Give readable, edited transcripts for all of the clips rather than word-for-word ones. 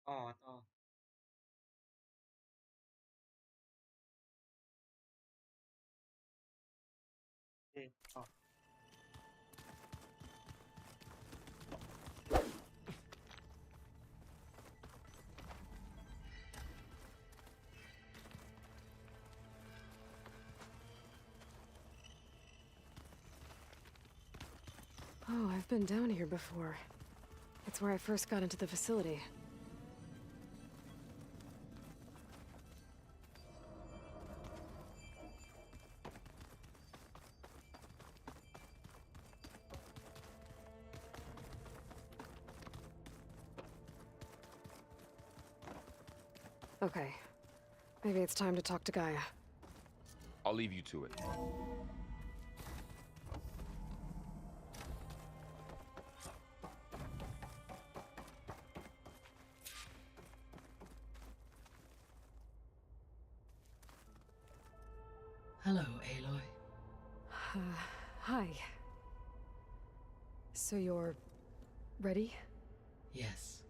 อ๋อต่อโอเคต่อ Oh, I've been down here before. It's where I first got into the facility. Okay. Maybe it's time to talk to Gaia. I'll leave you to it. Hello, Aloy. Hi. So you're... ready? Yes.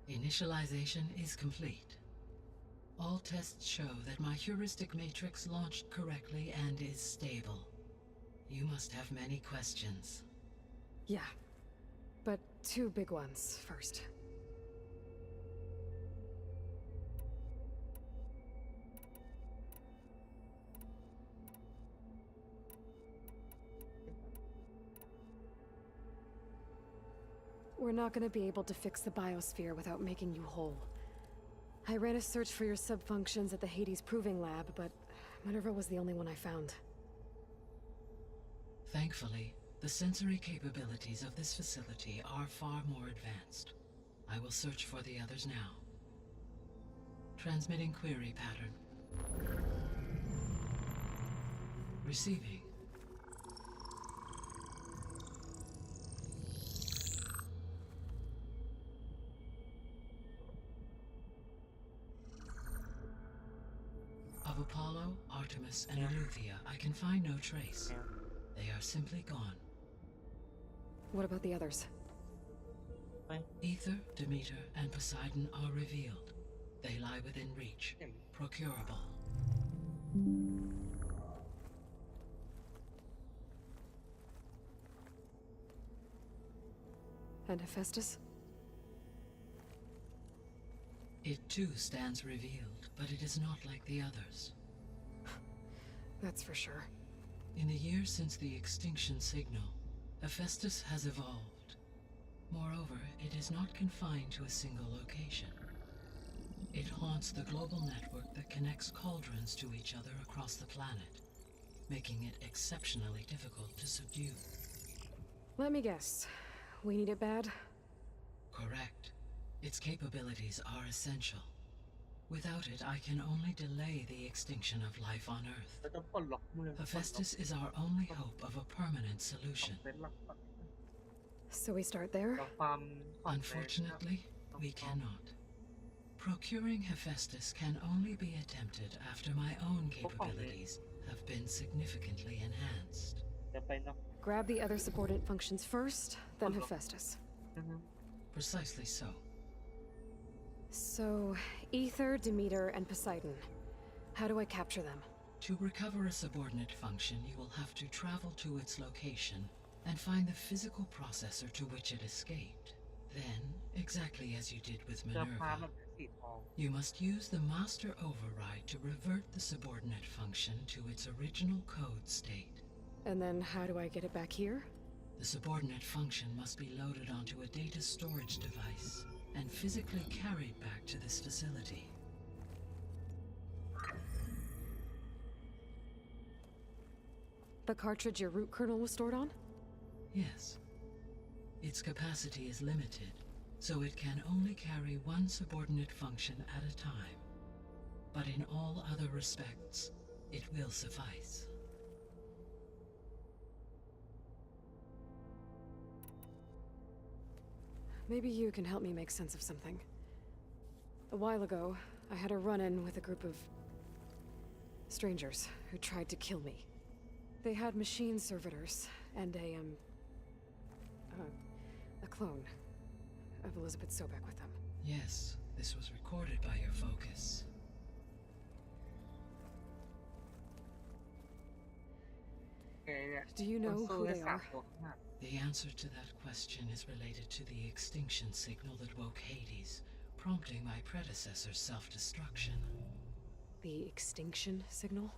Initialization is complete. All tests show that my heuristic matrix launched correctly and is stable. You must have many questions. Yeah. But two big ones first. We're not gonna be able to fix the biosphere without making you whole. I ran a search for your subfunctions at the Hades Proving Lab, but Minerva was the only one I found. Thankfully, the sensory capabilities of this facility are far more advanced. I will search for the others now. Transmitting query pattern. Receiving. Of Apollo, Artemis, and Eleuthia, I can find no trace. They are simply gone. What about the others? ไม่ Ether, Demeter, and Poseidon are revealed. They lie within reach. เห็น Procurable. And Hephaestus? It too stands revealed, but it is not like the others. That's for sure. In the years since the extinction signal, Hephaestus has evolved. Moreover, it is not confined to a single location. It haunts the global network that connects cauldrons to each other across the planet, making it exceptionally difficult to subdue. Let me guess. We need it bad? Correct. Its capabilities are essential. Without it, I can only delay the extinction of life on Earth. เราจะปลดล็อกเมืองปลดล็อก Hephaestus is our only hope of a permanent คอม solution. เฟนต์หลักก่อน So we start there? เราฟาร์มของแรงนะครับ Unfortunately, we cannot. Procuring Hephaestus can only be attempted after my own capabilities have been significantly enhanced. จะไปนอก Grab the other subordinate functions first, then Hephaestus. อือฮึ Precisely so. So, Ether, Demeter, and Poseidon. How do I capture them? To recover a subordinate function, you will have to travel to its location and find the physical processor to which it escaped. Then, exactly as you did with จะพา Minerva, แบบสีทอง you must use the master override to revert the subordinate function to its original code state. And then how do I get it back here? The subordinate function must be loaded onto a data storage device and physically carried back to this facility. The cartridge your root kernel was stored on? Yes. Its capacity is limited, so it can only carry one subordinate function at a time. But in all other respects, it will suffice. Maybe you can help me make sense of something. A while ago, I had a run-in with a group of strangers who tried to kill me. They had machine servitors and a clone. of Elizabeth Sobek with them. Yes, this was recorded by your focus. Do you know who they are? The answer to that question is related to the extinction signal that woke Hades, prompting my predecessor's self-destruction. The extinction signal?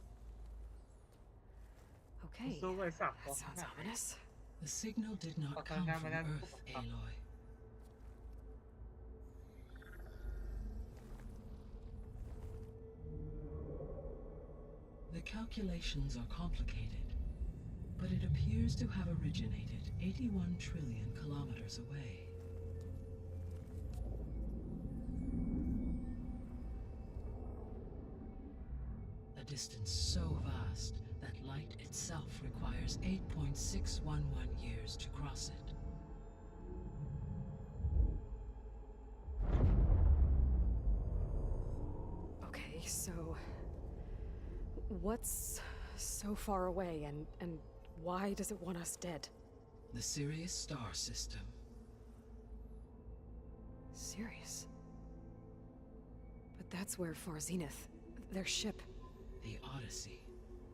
Okay, สู้ไอ้สามตัว that ข้าง sounds หน้า ominous. The signal did not Baka come nga from manan- Earth, Aloy. The calculations are complicated, but it appears to have originated 81 trillion kilometers away. A distance so vast that light itself requires 8.611 years to cross it. Okay, so what's so far away and why does it want us dead? The Sirius star system. Sirius. But that's where Far Zenith, their ship. The Odyssey.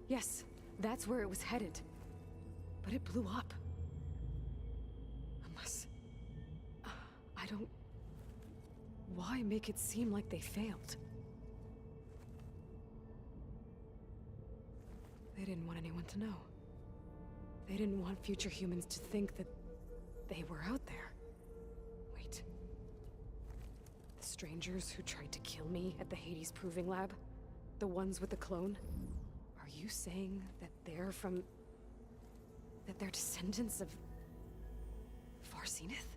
Yes, that's where it was headed. But it blew up. Unless... I don't... Why make it seem like they failed? They didn't want anyone to know. They didn't want future humans to think that they were out there. Wait. The strangers who tried to kill me at the Hades Proving Lab? The ones with the clone? Are you saying that they're from... that they're descendants of... Far Zenith?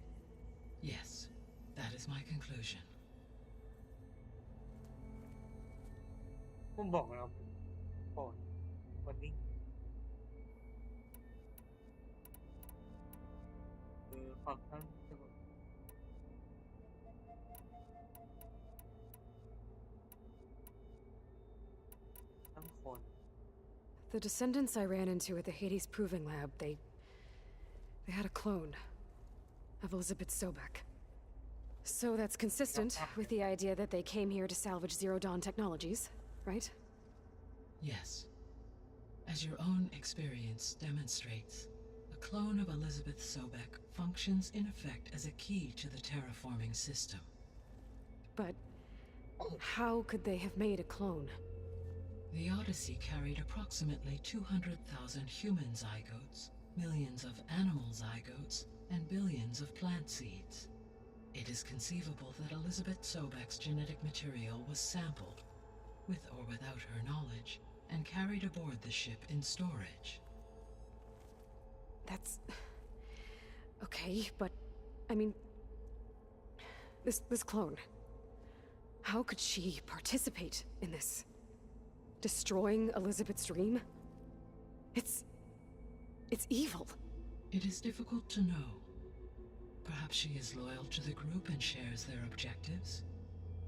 Yes, that is my conclusion. ผมบอกแล้วโอ้วันนี้คือความตั้งใจตั้งคน The descendants I ran into at the Hades Proving Lab, they had a clone of Elizabeth Sobek. So that's consistent with the idea that they came here to salvage Zero Dawn technologies, right? Yes. As your own experience demonstrates, a clone of Elizabeth Sobek functions in effect as a key to the terraforming system. But how could they have made a clone? The Odyssey carried approximately 200,000 human zygotes, millions of animal zygotes, and billions of plant seeds. It is conceivable that Elizabeth Sobek's genetic material was sampled, with or without her knowledge, and carried aboard the ship in storage. That's... Okay, but... I mean... This clone... How could she participate in this? Destroying Elizabeth's dream? It's evil. It is difficult to know. Perhaps she is loyal to the group and shares their objectives.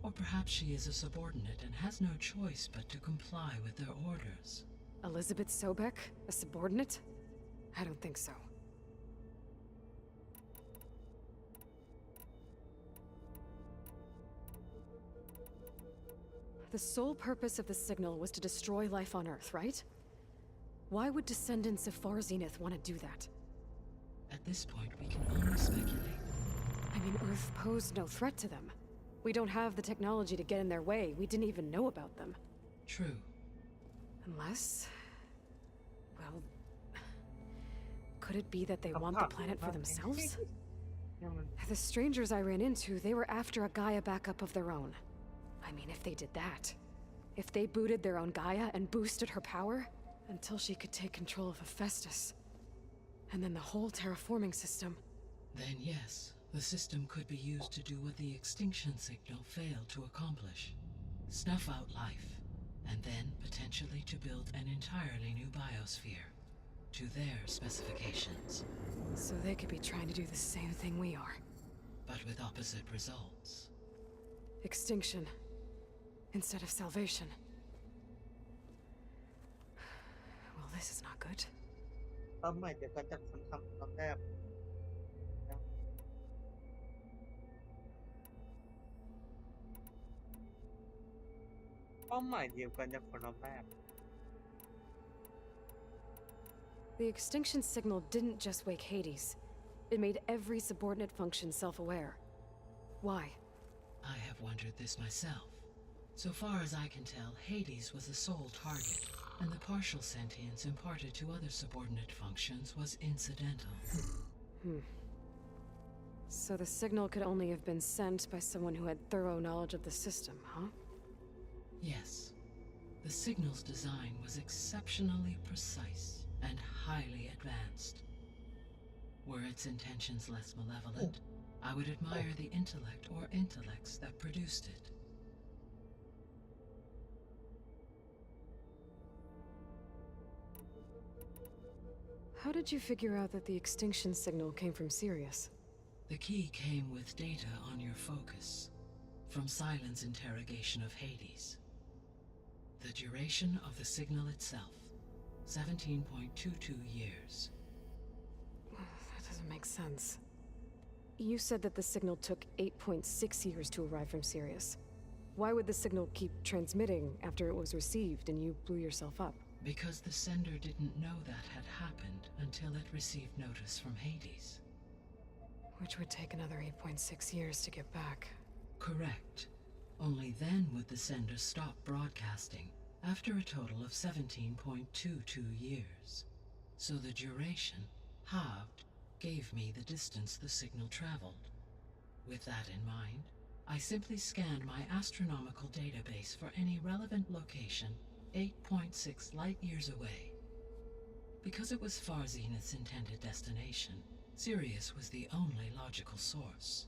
Or perhaps she is a subordinate and has no choice but to comply with their orders. Elizabeth Sobek? A subordinate? I don't think so. The sole purpose of the signal was to destroy life on Earth, right? Why would descendants of Far Zenith want to do that? At this point, we can only speculate. I mean, Earth posed no threat to them. We don't have the technology to get in their way. We didn't even know about them. True. Unless... Well... Could it be that they want the planet for themselves? The strangers I ran into, they were after a Gaia backup of their own. I mean, if they did that... If they booted their own Gaia and boosted her power... Until she could take control of Hephaestus. And then the whole terraforming system... Then yes, the system could be used to do what the extinction signal failed to accomplish. Snuff out life, and then potentially to build an entirely new biosphere. To their specifications. So they could be trying to do the same thing we are. But with opposite results. Extinction. Instead of salvation. Well, this is not good. ตอนใหม่เดี๋ยวก็จะคนทำตอนแรก ป้าหมายเดียวกันจากคนละแบบ The extinction signal didn't just wake Hades. It made every subordinate function self-aware. Why? I have wondered this myself. So far as I can tell, Hades was the sole target, and the partial sentience imparted to other subordinate functions was incidental. So the signal could only have been sent by someone who had thorough knowledge of the system, huh? Yes. The signal's design was exceptionally precise and highly advanced. Were its intentions less malevolent, I would admire the intellect or intellects that produced it. How did you figure out that the extinction signal came from Sirius? The key came with data on your focus, from Silent's interrogation of Hades. The duration of the signal itself, 17.22 years. That doesn't make sense. You said that the signal took 8.6 years to arrive from Sirius. Why would the signal keep transmitting after it was received and you blew yourself up? Because the sender didn't know that had happened until it received notice from Hades. Which would take another 8.6 years to get back. Correct. Only then would the sender stop broadcasting, after a total of 17.22 years. So the duration, halved, gave me the distance the signal traveled. With that in mind, I simply scanned my astronomical database for any relevant location 8.6 light-years away. Because it was far Zenith's intended destination, Sirius was the only logical source.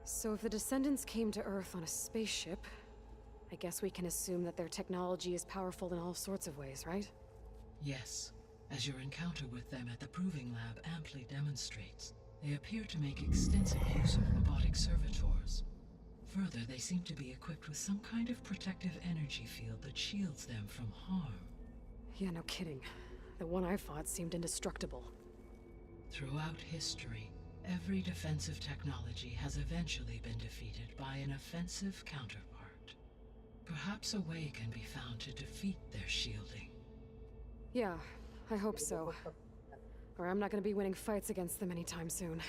So if the descendants came to Earth on a spaceship, I guess we can assume that their technology is powerful in all sorts of ways, right? Yes, as your encounter with them at the Proving Lab amply demonstrates, they appear to make extensive use of robotic servitors. Further, they seem to be equipped with some kind of protective energy field that shields them from harm. Yeah, no kidding. The one I fought seemed indestructible. Throughout history, every defensive technology has eventually been defeated by an offensive counterpart. Perhaps a way can be found to defeat their shielding. Yeah, I hope so. Or I'm not gonna be winning fights against them anytime soon.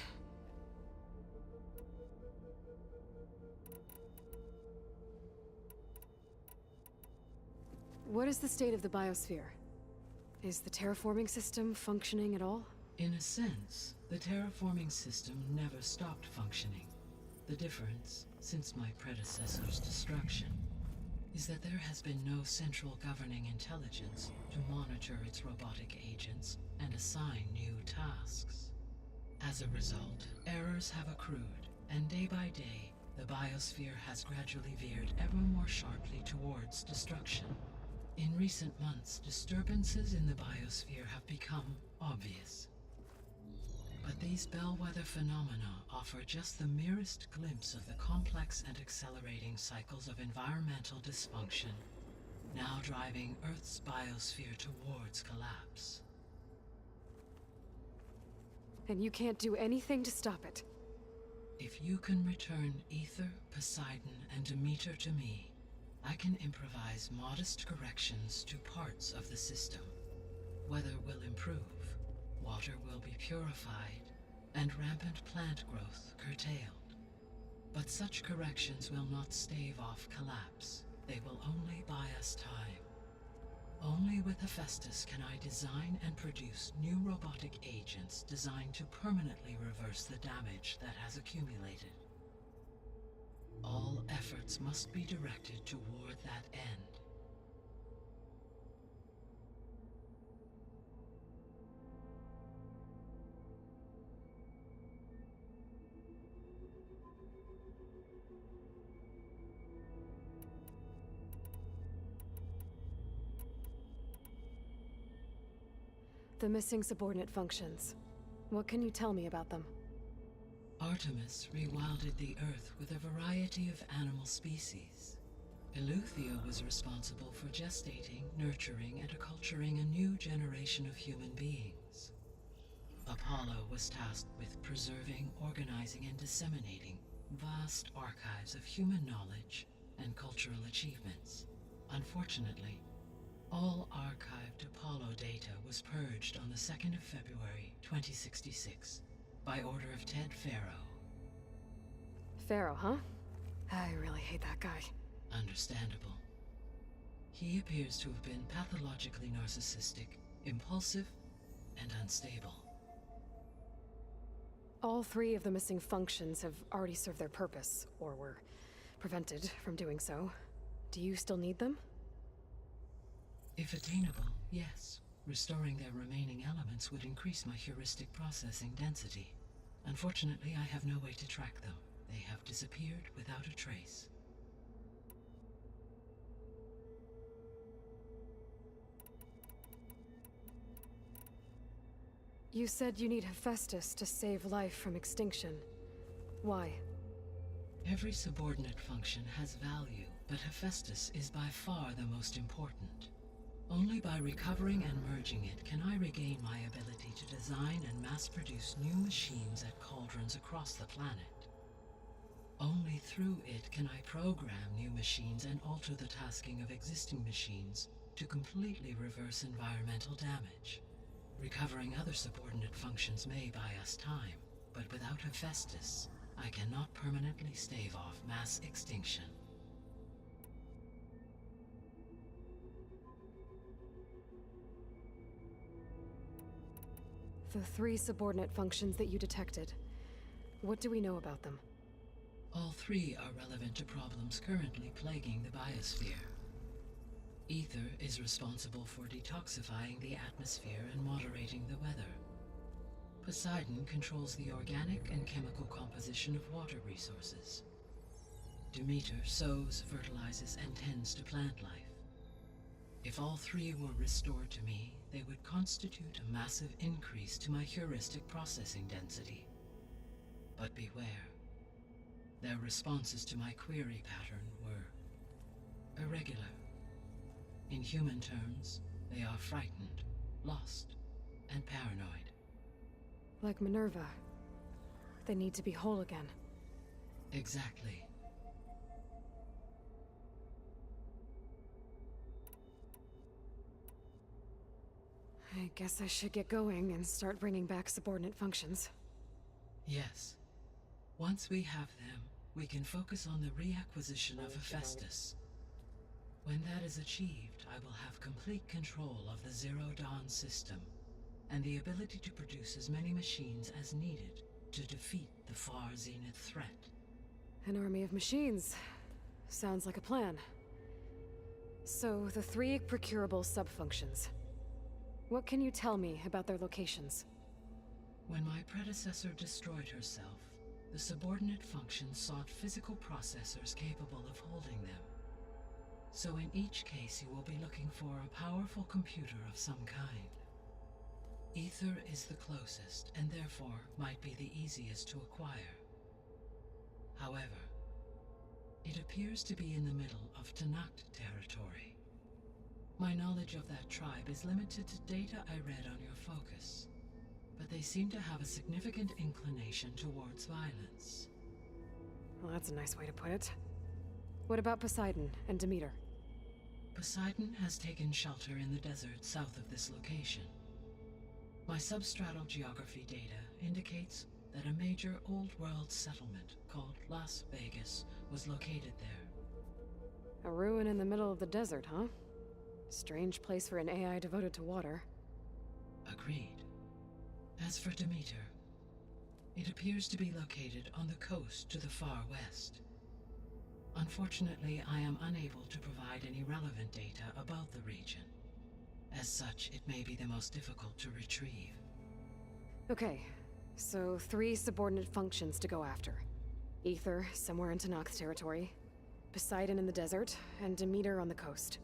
What is the state of the biosphere? Is the terraforming system functioning at all? In a sense, the terraforming system never stopped functioning. The difference, since my predecessor's destruction, is that there has been no central governing intelligence to monitor its robotic agents and assign new tasks. As a result, errors have accrued, and day by day, the biosphere has gradually veered ever more sharply towards destruction. In recent months, disturbances in the biosphere have become obvious. But these bellwether phenomena offer just the merest glimpse of the complex and accelerating cycles of environmental dysfunction, now driving Earth's biosphere towards collapse. And you can't do anything to stop it? If you can return Ether, Poseidon, and Demeter to me, I can improvise modest corrections to parts of the system. Weather will improve, water will be purified, and rampant plant growth curtailed. But such corrections will not stave off collapse. They will only buy us time. Only with Hephaestus can I design and produce new robotic agents designed to permanently reverse the damage that has accumulated. All efforts must be directed toward that end. The missing subordinate functions. What can you tell me about them? Artemis rewilded the Earth with a variety of animal species. Eleuthia was responsible for gestating, nurturing, and acculturating a new generation of human beings. Apollo was tasked with preserving, organizing, and disseminating vast archives of human knowledge and cultural achievements. Unfortunately, all archived Apollo data was purged on the 2nd of February, 2066, by order of Ted Faro. Pharaoh, huh? I really hate that guy. Understandable. He appears to have been pathologically narcissistic, impulsive, and unstable. All 3 of the missing functions have already served their purpose, or were prevented from doing so. Do you still need them? If attainable, yes. Restoring their remaining elements would increase my heuristic processing density. Unfortunately, I have no way to track them. They have disappeared without a trace. You said you need Hephaestus to save life from extinction. Why? Every subordinate function has value, but Hephaestus is by far the most important. Only by recovering and merging it can I regain my ability to design and mass-produce new machines at cauldrons across the planet. Only through it can I program new machines and alter the tasking of existing machines to completely reverse environmental damage. Recovering other subordinate functions may buy us time, but without Hephaestus, I cannot permanently stave off mass extinction. The 3 subordinate functions that you detected. What do we know about them? All 3 are relevant to problems currently plaguing the biosphere. Ether is responsible for detoxifying the atmosphere and moderating the weather. Poseidon controls the organic and chemical composition of water resources. Demeter sows, fertilizes, and tends to plant life. If all 3 were restored to me, they would constitute a massive increase to my heuristic processing density. But beware. Their responses to my query pattern were irregular. In human terms, they are frightened, lost, and paranoid. Like Minerva. They need to be whole again. Exactly. I guess I should get going and start bringing back subordinate functions. Yes. Once we have them, we can focus on the reacquisition of Hephaestus. When that is achieved, I will have complete control of the Zero Dawn system, and the ability to produce as many machines as needed to defeat the far zenith threat. An army of machines. Sounds like a plan. So, the 3 procurable subfunctions. What can you tell me about their locations? When my predecessor destroyed herself, the subordinate functions sought physical processors capable of holding them. So in each case you will be looking for a powerful computer of some kind. Ether is the closest, and therefore might be the easiest to acquire. However, it appears to be in the middle of Tanakh territory. My knowledge of that tribe is limited to data I read on your focus, but they seem to have a significant inclination towards violence. Well, that's a nice way to put it. What about Poseidon and Demeter? Poseidon has taken shelter in the desert south of this location. My substratal geography data indicates that a major old-world settlement called Las Vegas was located there. A ruin in the middle of the desert, huh? Strange place for an AI devoted to water. Agreed. As for Demeter, it appears to be located on the coast to the far west. Unfortunately, I am unable to provide any relevant data about the region. As such, it may be the most difficult to retrieve. Okay, so 3 subordinate functions to go after. Ether, somewhere in Tanakh territory. Poseidon in the desert, and Demeter on the coast.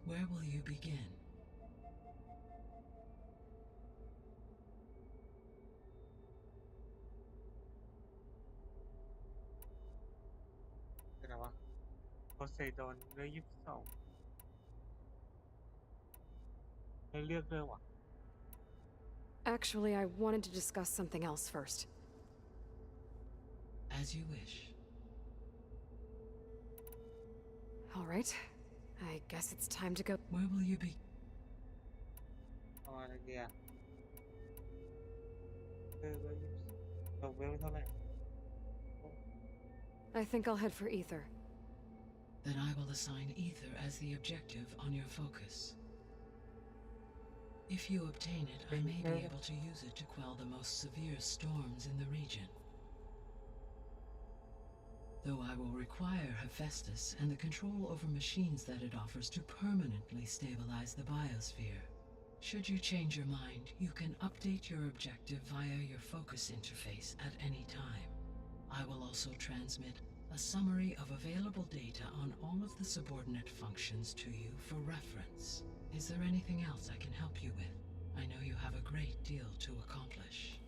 Where will you begin? ไซดอนเนื้อ22ให้เลือกเลยว่ะ Actually, I wanted to discuss something else first. As you wish. All right. I guess it's time to go. Where will you be? เอาอะไรเดียเราเวลเท่าไหร่ I think I'll head for Ether. Then I will assign Ether as the objective on your focus. If you obtain it, I may be able to use it to quell the most severe storms in the region. Though I will require Hephaestus and the control over machines that it offers to permanently stabilize the biosphere. Should you change your mind, you can update your objective via your focus interface at any time. I will also transmit a summary of available data on all of the subordinate functions to you for reference. Is there anything else I can help you with? I know you have a great deal to accomplish.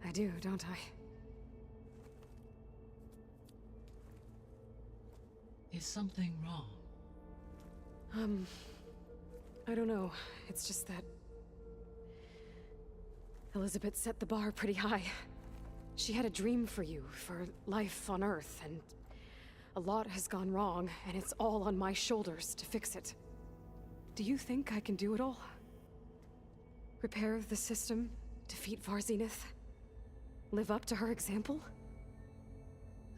I do, don't I? Is something wrong? I don't know. It's just that Elizabeth set the bar pretty high. She had a dream for you, for life on Earth, and a lot has gone wrong, and it's all on my shoulders to fix it. Do you think I can do it all? Repair the system, defeat Varzenith, live up to her example?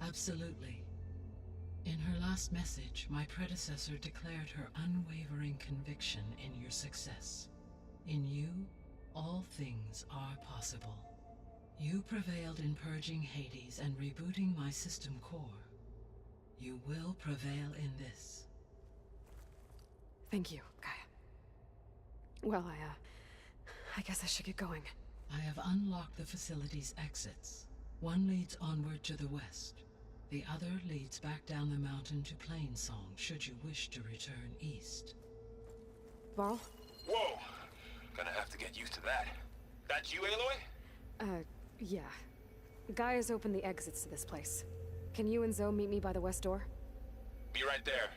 Absolutely. In her last message, my predecessor declared her unwavering conviction in your success. In you, all things are possible. You prevailed in purging Hades and rebooting my system core. You will prevail in this. Thank you, Gaia. Well, I guess I should get going. I have unlocked the facility's exits. One leads onward to the west. The other leads back down the mountain to Plainsong, should you wish to return east. Varl? Whoa! Gonna have to get used to that. That's you, Aloy? Yeah. Gaia's opened the exits to this place. Can you and Zoe meet me by the west door? Be right there.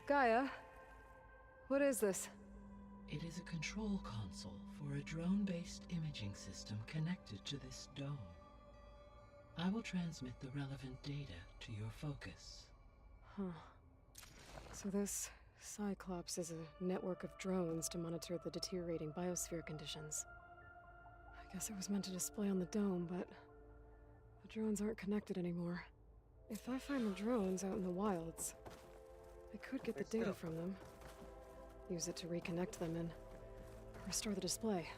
Gaia? What is this? It is a control console for a drone-based imaging system connected to this dome. I will transmit the relevant data to your focus. Huh. So this Cyclops is a network of drones to monitor the deteriorating biosphere conditions. I guess it was meant to display on the dome, but the drones aren't connected anymore. If I find the drones out in the wilds, I could get the data from them, use it to reconnect them and restore the display.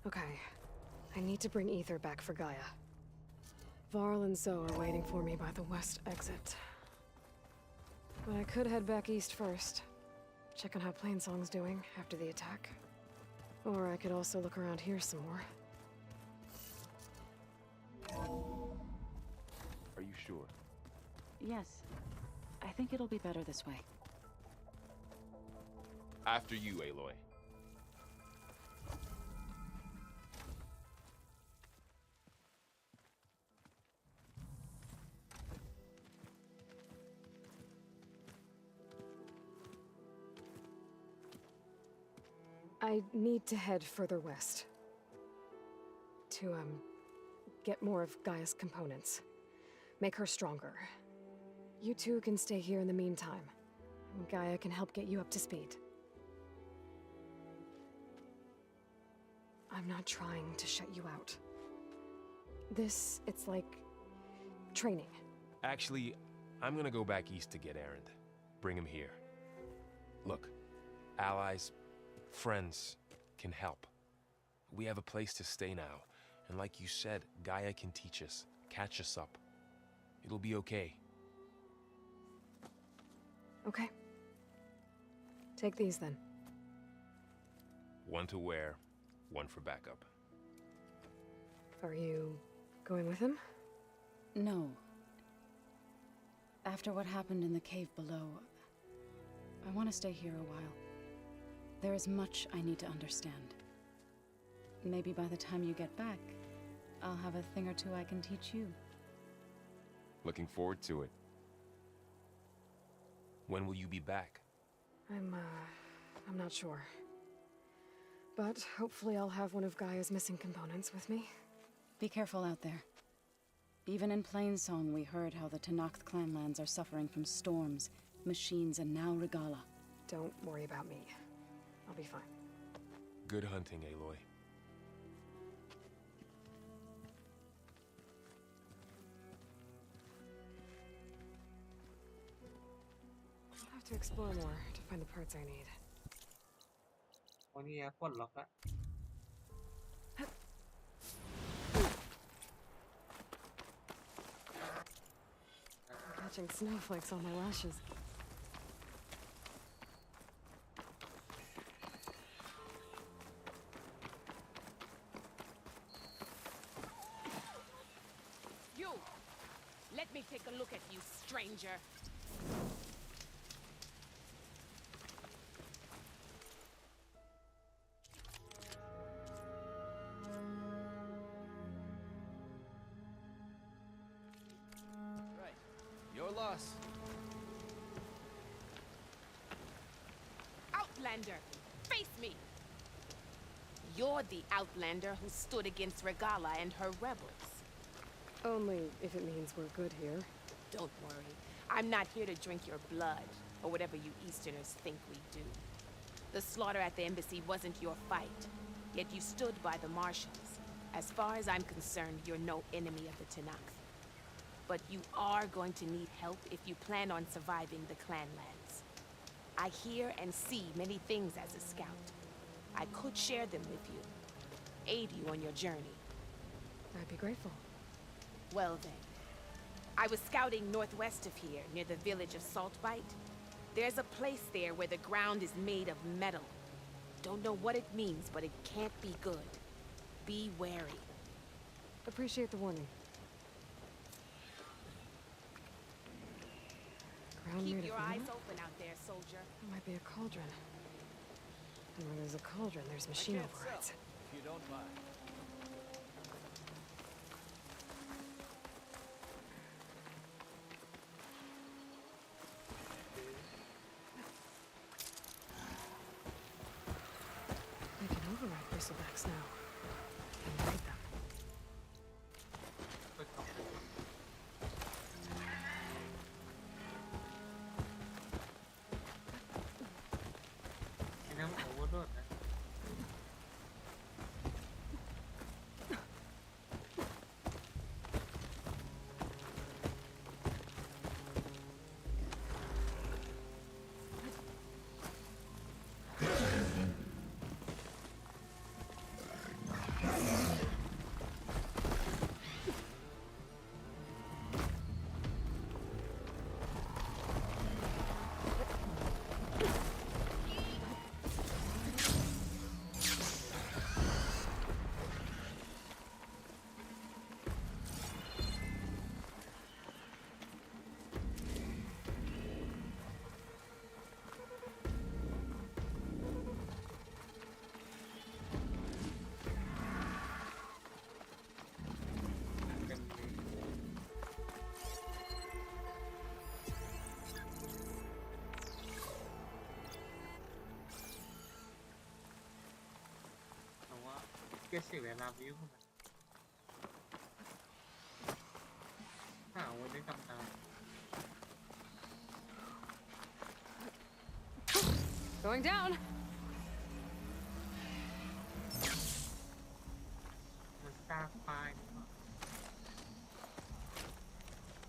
Okay, I need to bring Ether back for Gaia. Varl and Zoe are waiting for me by the west exit. But I could head back east first. Check on how Plainsong's doing after the attack. Or I could also look around here some more. Are you sure? Yes. I think it'll be better this way. After you, Aloy. I need to head further west. To, get more of Gaia's components. Make her stronger. You two can stay here in the meantime. Gaia can help get you up to speed. I'm not trying to shut you out. It's like training. Actually, I'm gonna go back east to get Erend. Bring him here. Look, allies, friends can help. We have a place to stay now, and like you said, Gaia can teach us, catch us up. It'll be okay. Okay. Take these then. One to wear, one for backup. Are you going with him? No. After what happened in the cave below, I want to stay here a while. There is much I need to understand. Maybe by the time you get back, I'll have a thing or two I can teach you. Looking forward to it. When will you be back? I'm not sure. But hopefully I'll have one of Gaia's missing components with me. Be careful out there. Even in Plainsong, we heard how the Tenakth clanlands are suffering from storms, machines, and now Regala. Don't worry about me. I'll be fine. Good hunting, Aloy. I'll have to explore more to find the parts I need. วันนี้ปลดล็อกละ Catching snowflakes on my lashes. You! Let me take a look at you, stranger. Right. Your loss. Outlander, face me! You're the Outlander who stood against Regala and her rebels. Only if it means we're good here. Don't worry. I'm not here to drink your blood, or whatever you Easterners think we do. The slaughter at the embassy wasn't your fight, yet you stood by the Marshals. As far as I'm concerned, you're no enemy of the Tenakth. But you are going to need help if you plan on surviving the clanlands. I hear and see many things as a scout. I could share them with you, aid you on your journey. I'd be grateful. Well then, I was scouting northwest of here, near the village of Saltbite. There's a place there where the ground is made of metal. Don't know what it means, but it can't be good. Be wary. Appreciate the warning. Ground made Keep of your metal? eyes open out there, soldier. It might be a cauldron. And where there's a cauldron, there's machine I can't overrides. sell if you don't buy. We can override bristlebacks now. And ride them. เปิดกล่องไอ้น้ำโอเวอร์โดดนะ I เก็บเสียเวลาวิวมันหาไว้ในตำนาน Going down. มันสร้างป้ายนี่หว่า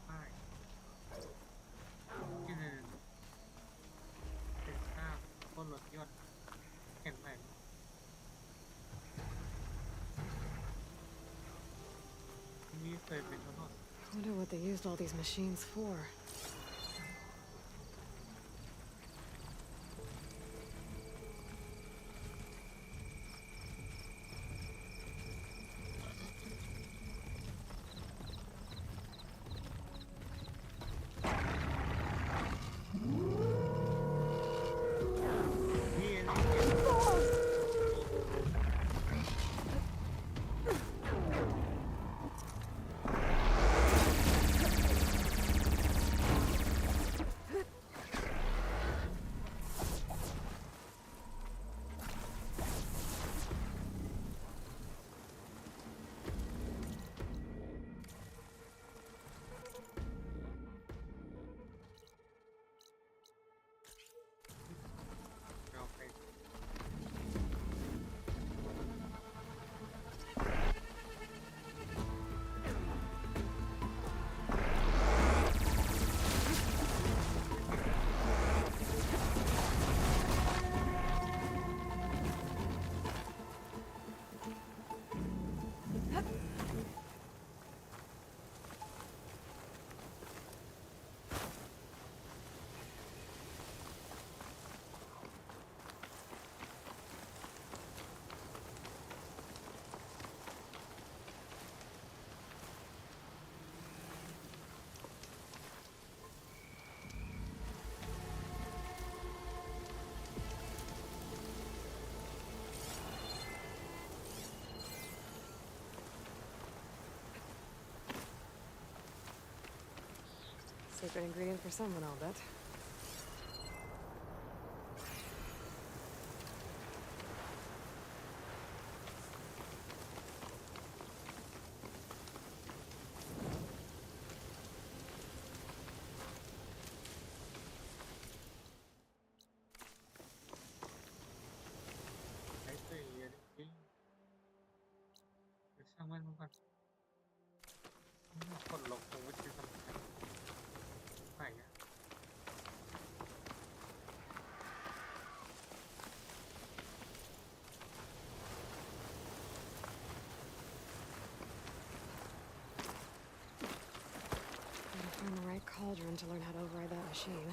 ป้ายที่หนึ่งเป็นสร้างบนรถยนต์เห็นไหมที่นี่เคยเป็นถนน Wonder what they used all these machines for. Secret ingredient for someone, I'll bet. I say, yeah, ช่างมันก่อนกดลงตรงวิธีสำคัญไหนอะ Gotta find the right cauldron to learn how to override that machine.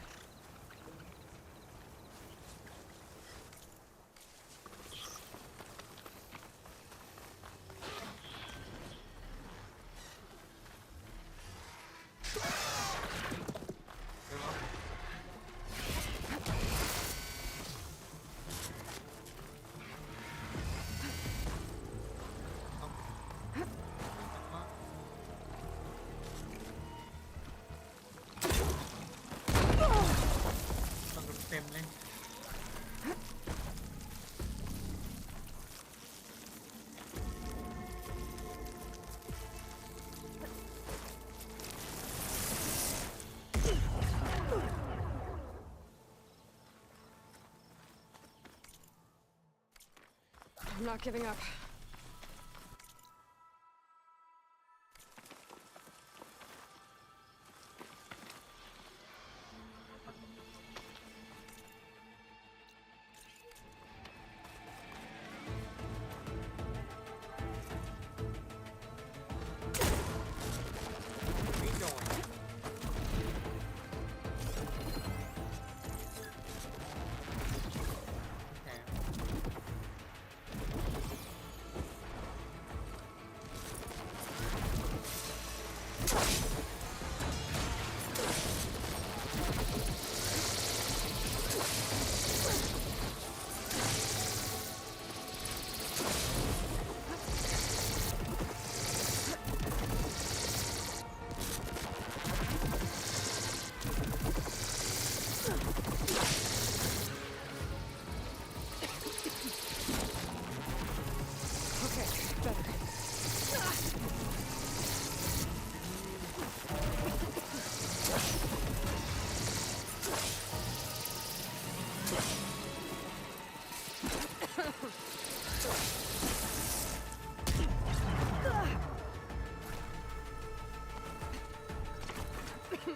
เต็มเลย I'm not giving up.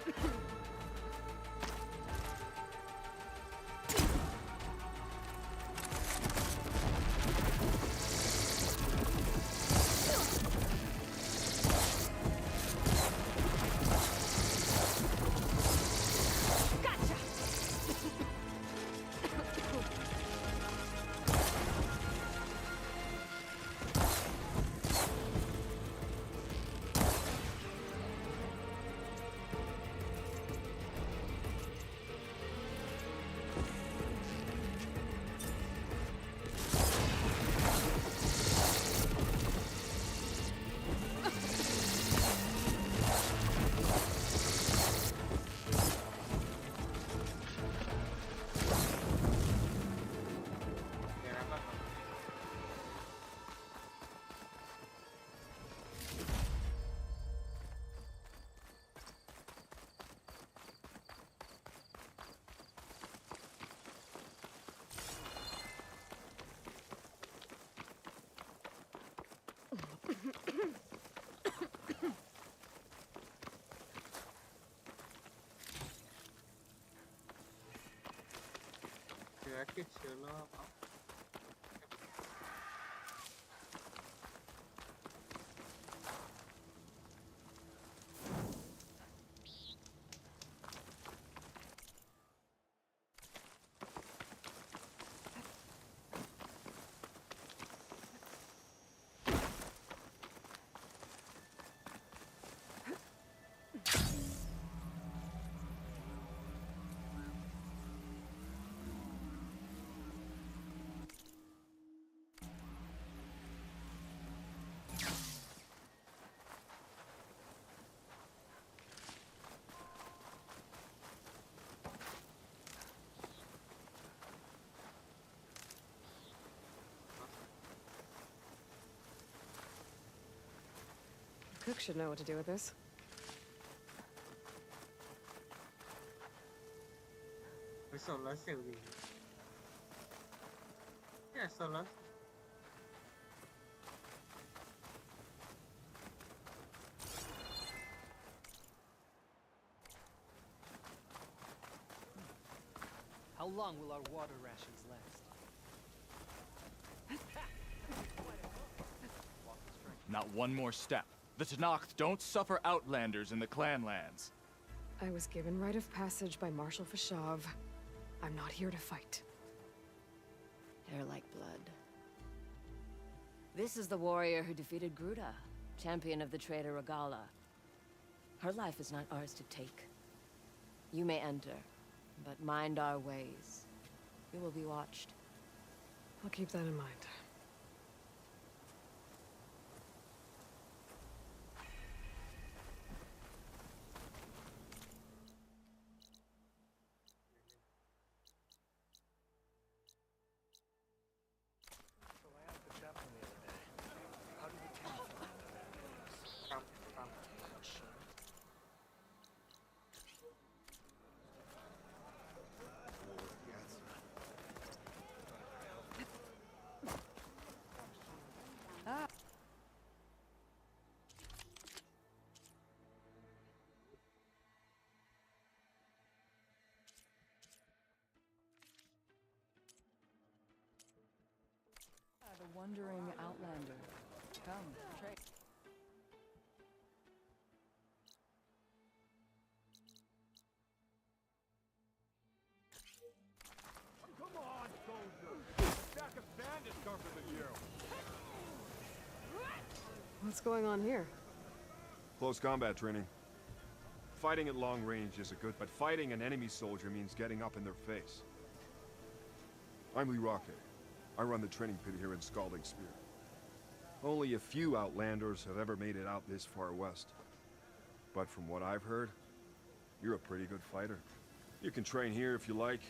เดี๋ยวนะก็ เชื้อติดเชื้อโรคเอา Cook should know what to do with this. ไปโซลาร์เซลล์ดีเนี่ยโซลาร์ How long will our water rations last? Not one more step. The Tenakth don't suffer outlanders in the clanlands. I was given rite of passage by Marshal Fashav. I'm not here to fight. They're like blood. This is the warrior who defeated Gruda, champion of the traitor Regala. Her life is not ours to take. You may enter, but mind our ways. You will be watched. I'll keep that in mind. So I asked the chaplain the other day. How did the town find out? ตามตาม The wandering outlander. Come, trade. Come on, soldier! Stack of bandits tougher than you! What's going on here? Close combat training. Fighting at long range is a good, but fighting an enemy soldier means getting up in their face. I'm Lee Rocket. I run the training pit here in Scalding Spear. Only a few outlanders have ever made it out this far west. But from what I've heard, you're a pretty good fighter. You can train here if you like,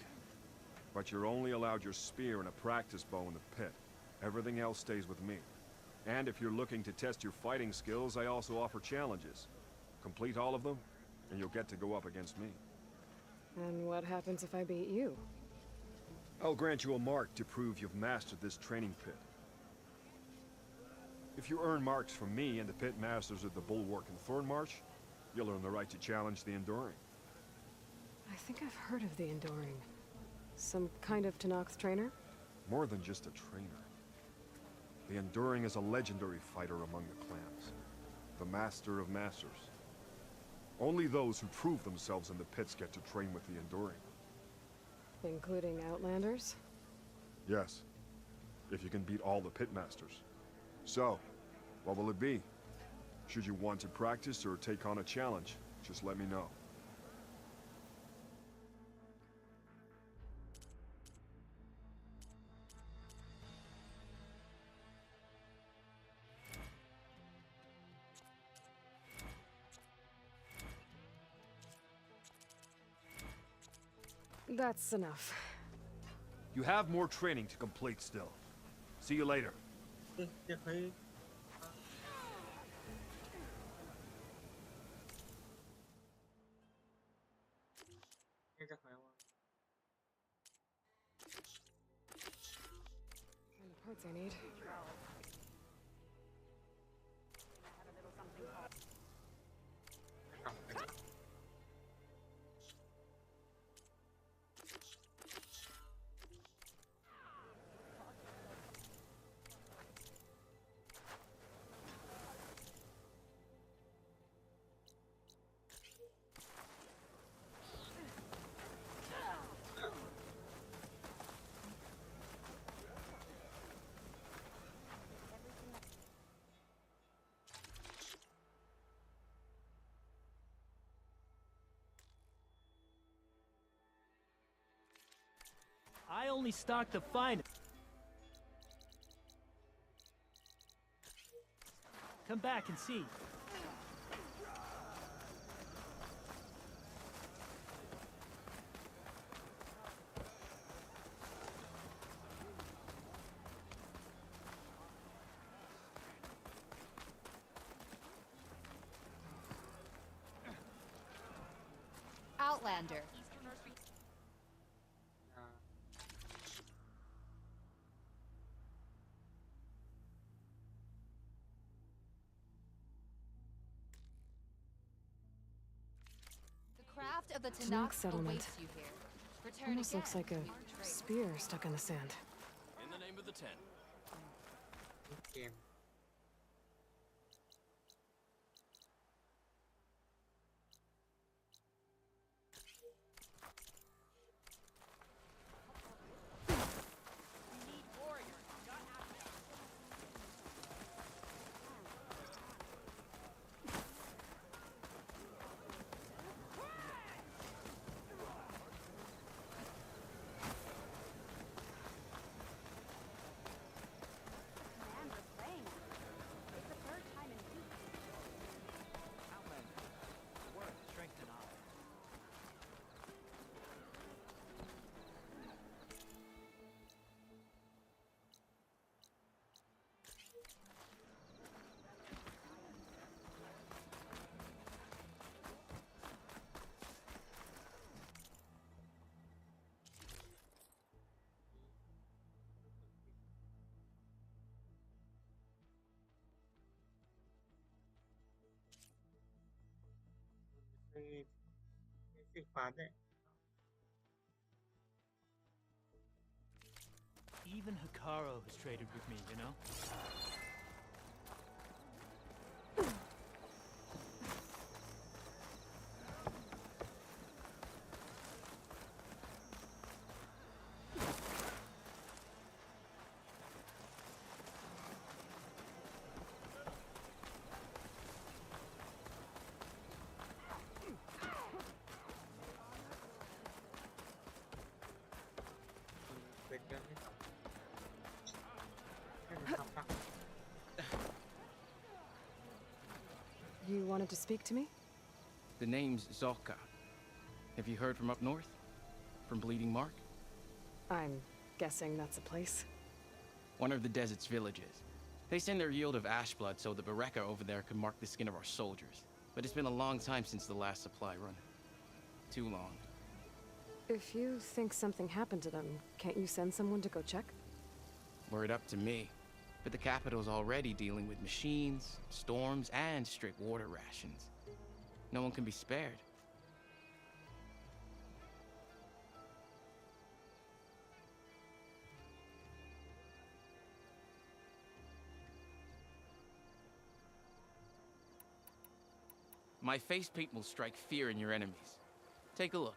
but you're only allowed your spear and a practice bow in the pit. Everything else stays with me. And if you're looking to test your fighting skills, I also offer challenges. Complete all of them, and you'll get to go up against me. And what happens if I beat you? I'll grant you a mark to prove you've mastered this training pit. If you earn marks from me and the pit masters of the Bulwark and Thornmarsh, You'll earn the right to challenge the Enduring. I think I've heard of the Enduring. Some kind of Tenakth trainer? More than just a trainer. The Enduring is a legendary fighter among the clans. The master of masters. Only those who prove themselves in the pits get to train with the Enduring. Including Outlanders? Yes. If you can beat all the pit masters. So, what will it be? Should you want to practice or take on a challenge, just let me know. That's enough. You have more training to complete still. See you later. จะเคย จะเคยว่า And the parts I need. I only stock the finest. Come back and see. Outlander. The craft of the Tenakth Tenakth settlement. awaits you here. Return Almost again looks like a to your trade. spear stuck in the sand. In the name of the Ten. เกม Strength and honor.สิฟ้าด้วย Even Hikaru has traded with me, you know? You wanted to speak to me? The name's Zolka. Have you heard from up north? From Bleeding Mark? I'm guessing that's a place. One of the desert's villages. They send their yield of ash blood so the Bereka over there can mark the skin of our soldiers. But it's been a long time since the last supply run. Too long. If you think something happened to them, can't you send someone to go check? Were it up to me. But the capital's already dealing with machines, storms, and strict water rations. No one can be spared. My face paint will strike fear in your enemies. Take a look.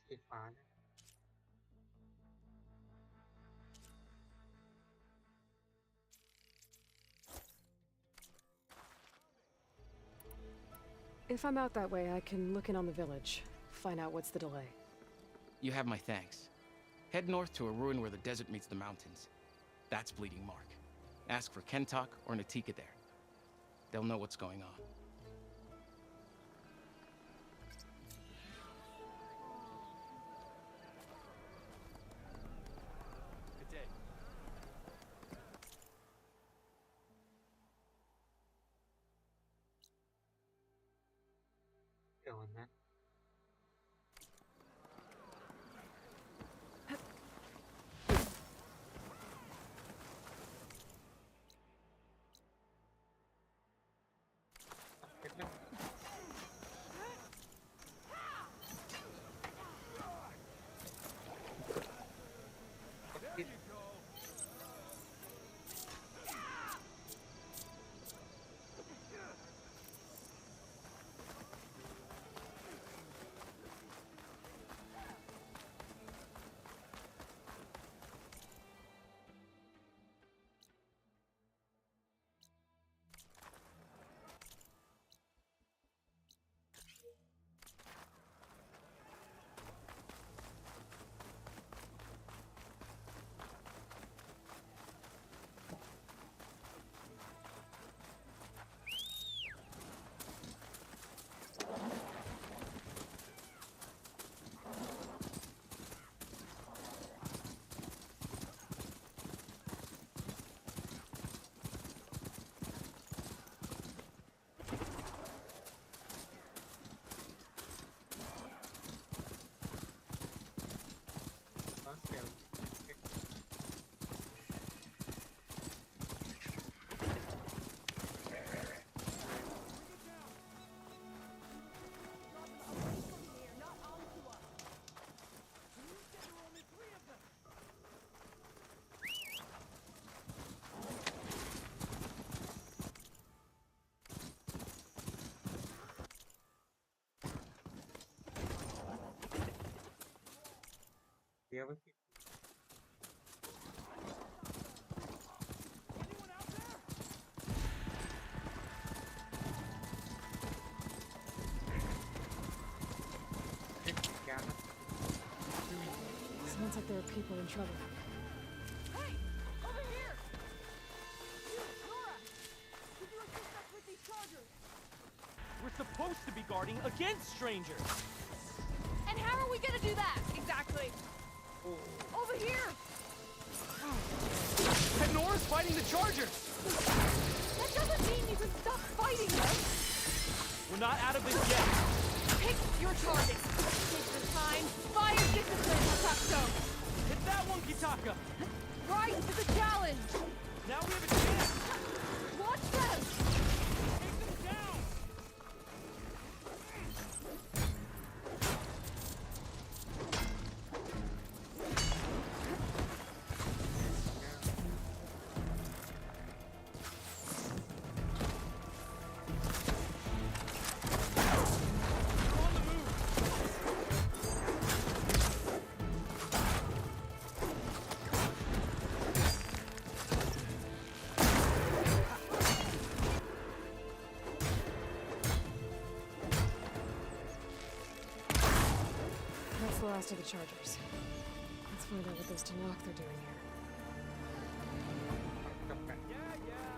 สีฟ้าเนี่ย If I'm out that way, I can look in on the village, find out what's the delay. You have my thanks. Head north to a ruin where the desert meets the mountains. That's Bleeding Mark. Ask for Kentok or Natika there. They'll know what's going on. Good day. Going then. Yeah, we can. Sounds like there are people in trouble. Hey! Over here! Nora! Could you assist us with these chargers? We're supposed to be guarding against strangers. And how are we gonna do that? Exactly. Over here! And Nora's fighting the chargers! That doesn't mean you can stop fighting them! We're not out of this yet. Pick your target. Take your time. Fire discipline, Takto! Hit that one, Kitaka! Rise to the challenge! Now we have a chance! Watch them! Take them down! That's the last of the chargers. Let's find out what those Tanakh they're doing here. Yeah, yeah.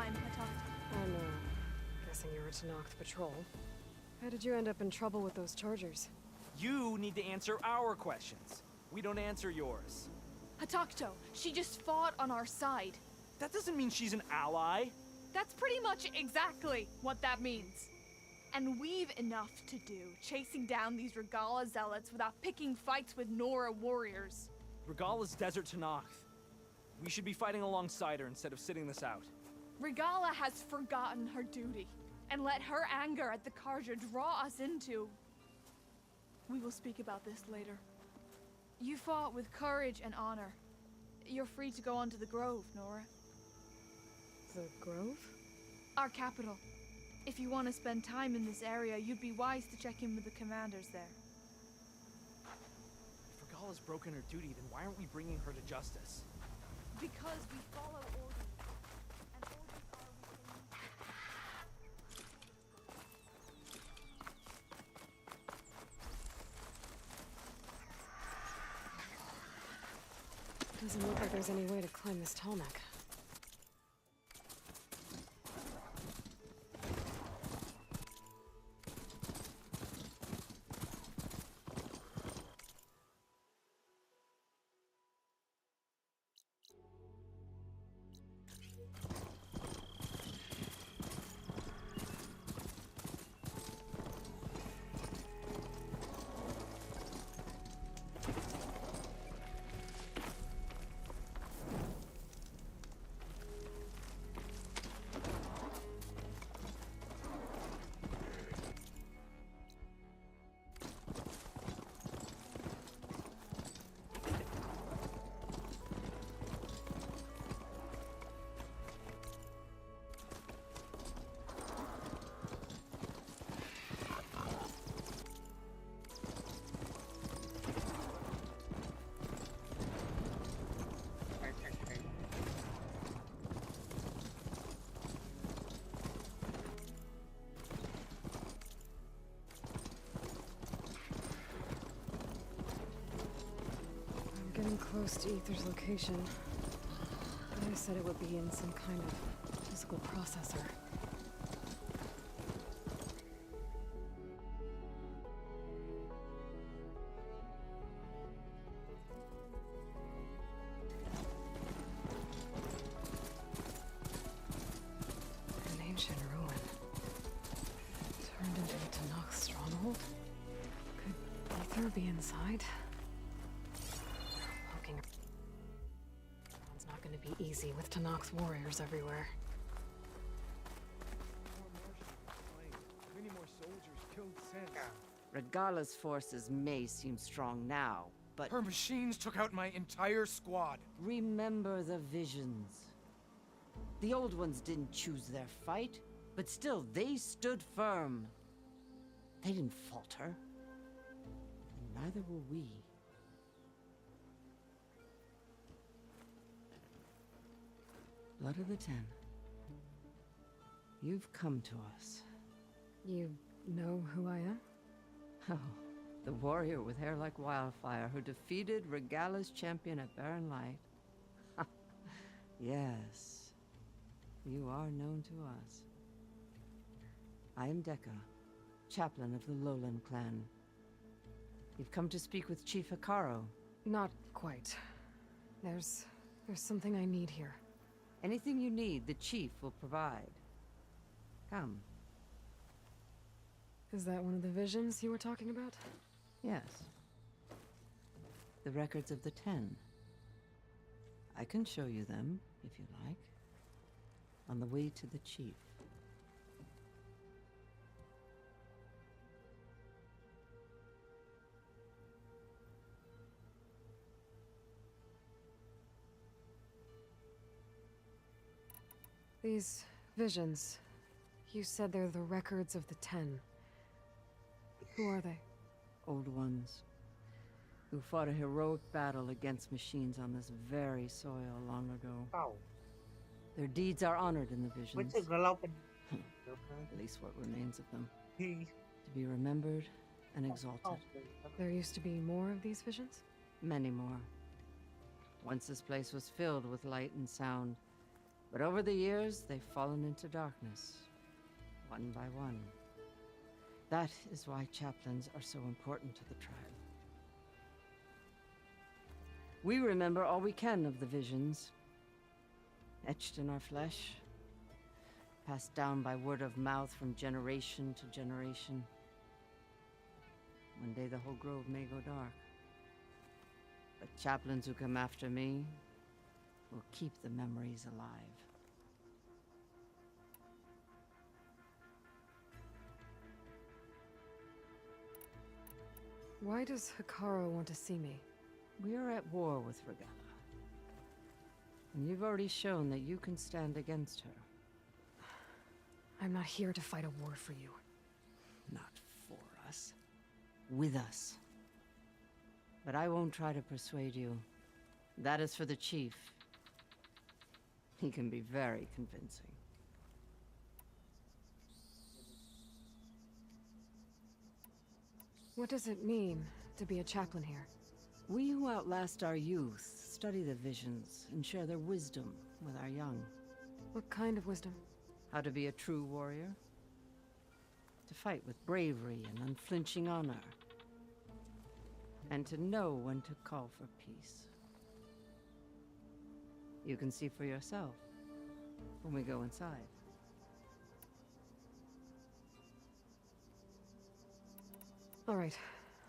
time, Hatak. I'm, guessing you're a Tenakth patrol. How did you end up in trouble with those Chargers? You need to answer our questions. We don't answer yours. Hatakto, she just fought on our side. That doesn't mean she's an ally. That's pretty much exactly what that means. And we've enough to do chasing down these Regala zealots without picking fights with Nora warriors. Regala's Desert Tenakth. We should be fighting alongside her instead of sitting this out. Regala has forgotten her duty and let her anger at the Carja draw us into... We will speak about this later. You fought with courage and honor. You're free to go on to the Grove, Nora. The Grove? Our capital. If you want to spend time in this area, you'd be wise to check in with the commanders there. If Regala's broken her duty, then why aren't we bringing her to justice? Because we follow orders. And orders are Doesn't look like there's any way to climb this tall neck. Getting close to Ether's location. But I said it would be in some kind of physical processor. An ancient ruin. Turned into a Tenakth stronghold? Could Ether be inside? It's not going to be easy with Tenakth warriors everywhere. Many more soldiers killed since. Regala's forces may seem strong now, but... Her machines took out my entire squad. Remember the visions. The old ones didn't choose their fight, but still, they stood firm. They didn't falter. And neither will we. Blood of the Ten. You've come to us. You know who I am? Oh, the warrior with hair like wildfire who defeated Regala's champion at Barren Light. Yes, you are known to us. I am Dekka, chaplain of the Lowland clan. You've come to speak with Chief Hikaru. Not quite. There's something I need here. Anything you need, the chief will provide. Come. Is that one of the visions you were talking about? Yes. The records of the 10. I can show you them, if you like. On the way to the chief. These visions, you said they're the records of the 10. Who are they? Old ones, who fought a heroic battle against machines on this very soil long ago. Their deeds are honored in the visions. At least what remains of them. To be remembered and exalted. There used to be more of these visions? Many more. Once this place was filled with light and sound, But over the years, they've fallen into darkness, one by one. That is why chaplains are so important to the tribe. We remember all we can of the visions, etched in our flesh, passed down by word of mouth from generation to generation. One day the whole grove may go dark. But chaplains who come after me will keep the memories alive. Why does Hikaru want to see me? We are at war with Regala. And you've already shown that you can stand against her. I'm not here to fight a war for you. Not for us. With us. But I won't try to persuade you. That is for the chief. He can be very convincing. What does it mean to be a chaplain here? We who outlast our youth study the visions and share their wisdom with our young. What kind of wisdom? How to be a true warrior. To fight with bravery and unflinching honor. And to know when to call for peace. You can see for yourself when we go inside. All right,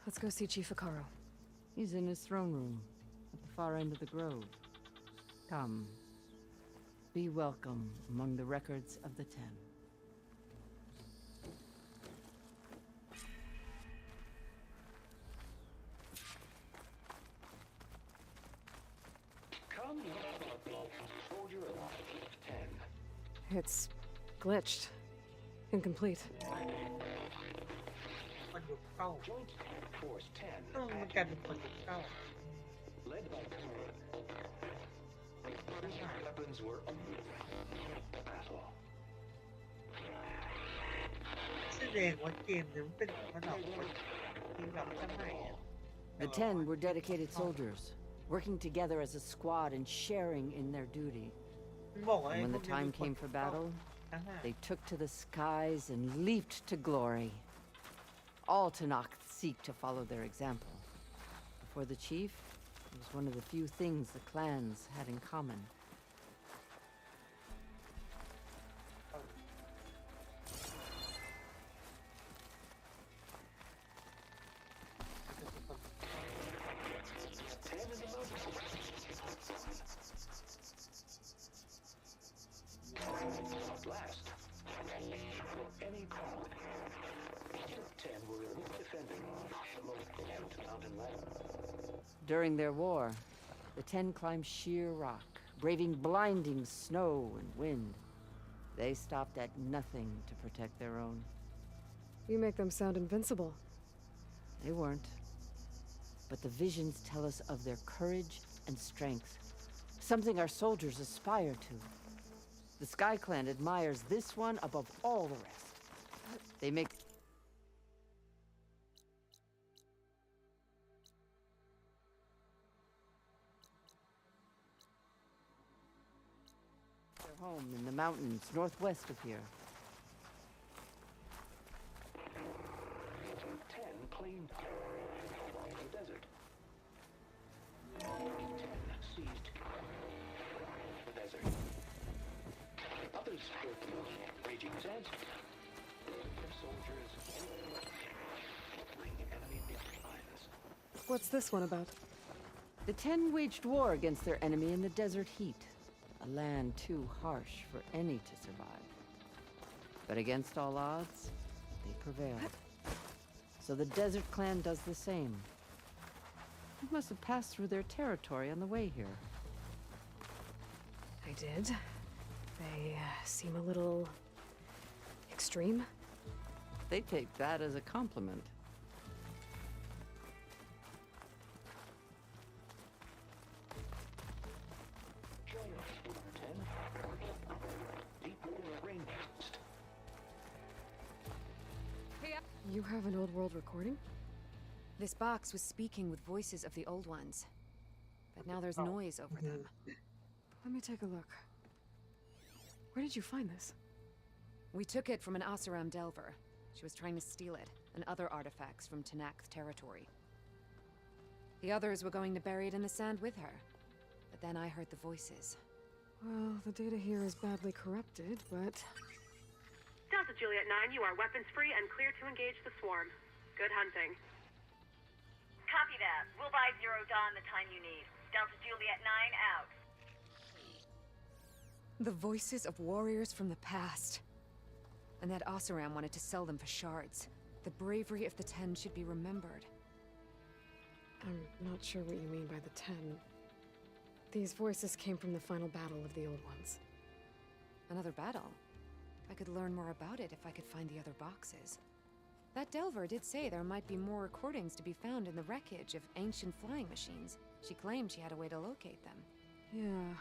let's go see Chief Hikaru. He's in his throne room, at the far end of the grove. Come. Be welcome among the records of the Ten. Come soldier alive, 10. It's glitched. Incomplete. Joint Force 10. Led by Command. Weapons were battle. แสดงว่าเกมนี้มันเป็นระดับคนที่แบบสมัยอะ The Ten were dedicated soldiers, working together as a squad and sharing in their duty. And when the time came for battle, they took to the skies and leaped to glory. All Tanakh seek to follow their example. For the chief, it was one of the few things the clans had in common. Blast. For any problem. 10 were defending the most ancient mountain land. During their war, the Ten climbed sheer rock, braving blinding snow and wind. They stopped at nothing to protect their own. You make them sound invincible. They weren't. But the visions tell us of their courage and strength, something our soldiers aspire to. The Sky Clan admires this one above all the rest. They make their home in the mountains northwest of here. 10 claimed the desert. 10 seized the desert. Others built the raging sandstorm. Their soldiers bring enemy lines. What's this one about? The Ten waged war against their enemy in the desert heat, a land too harsh for any to survive. But against all odds, they prevailed. So the Desert Clan does the same. You must have passed through their territory on the way here. I did. They seem a little extreme. They take that as a compliment. You have an old world recording? This box was speaking with voices of the old ones. But now there's noise over them. Let me take a look. Where did you find this? We took it from an Oseram Delver. She was trying to steal it, and other artifacts from Tanakh territory. The others were going to bury it in the sand with her. But then I heard the voices. Well, the data here is badly corrupted, but... Delta Juliet 9, you are weapons free and clear to engage the swarm. Good hunting. Copy that. We'll buy Zero Dawn the time you need. Delta Juliet 9 out. The voices of warriors from the past. And that Oseram wanted to sell them for shards. The bravery of the Ten should be remembered. I'm not sure what you mean by the Ten. These voices came from the final battle of the Old Ones. Another battle? I could learn more about it if I could find the other boxes. That Delver did say there might be more recordings to be found in the wreckage of ancient flying machines. She claimed she had a way to locate them. Yeah.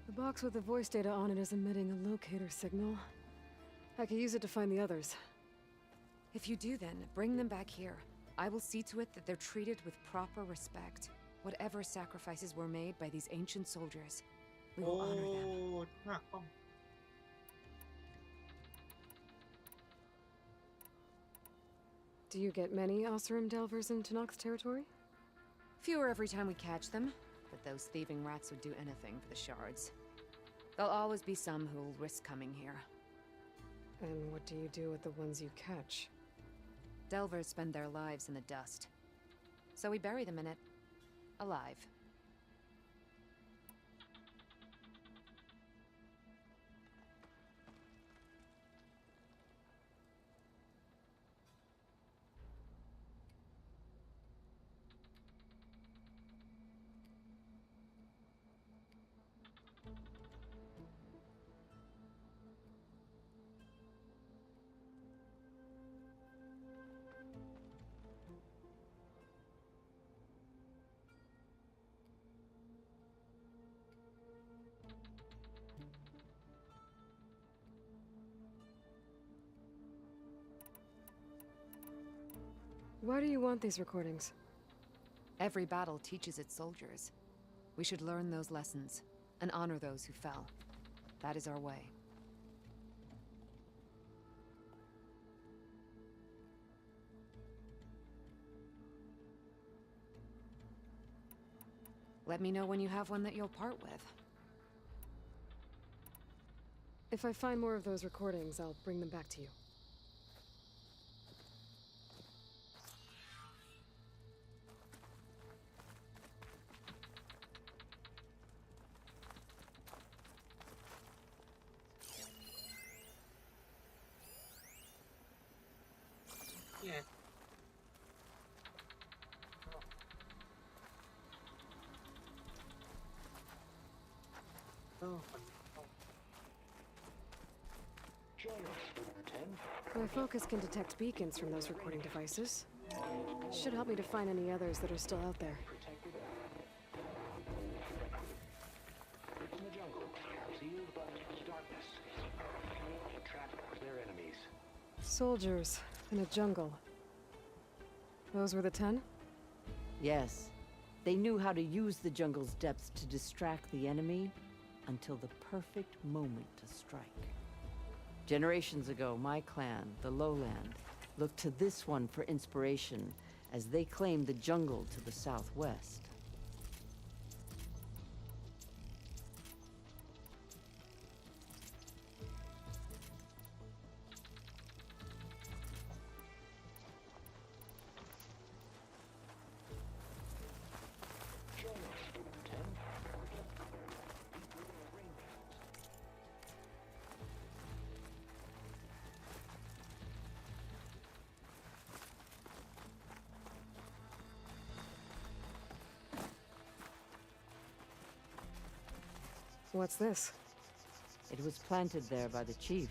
The box with the voice data on it is emitting a locator signal. I could use it to find the others. If you do then, bring them back here. I will see to it that they're treated with proper respect. Whatever sacrifices were made by these ancient soldiers, we will honor them. Do you get many Oseram Delvers in Tanakh territory? Fewer every time we catch them, but those thieving rats would do anything for the shards. There'll always be some who'll risk coming here. And what do you do with the ones you catch? Delvers spend their lives in the dust. So we bury them in it, alive. Why do you want these recordings? Every battle teaches its soldiers. We should learn those lessons, and honor those who fell. That is our way. Let me know when you have one that you'll part with. If I find more of those recordings, I'll bring them back to you. Yeah. Oh. My focus can detect beacons from those recording devices. Should help me to find any others that are still out there. In the jungle, sealed but darkness. Trap their enemies. Soldiers in a jungle. Those were the 10? Yes. They knew how to use the jungle's depths to distract the enemy until the perfect moment to strike. Generations ago, my clan, the Lowland, looked to this one for inspiration as they claimed the jungle to the southwest. What's this? It was planted there by the chief.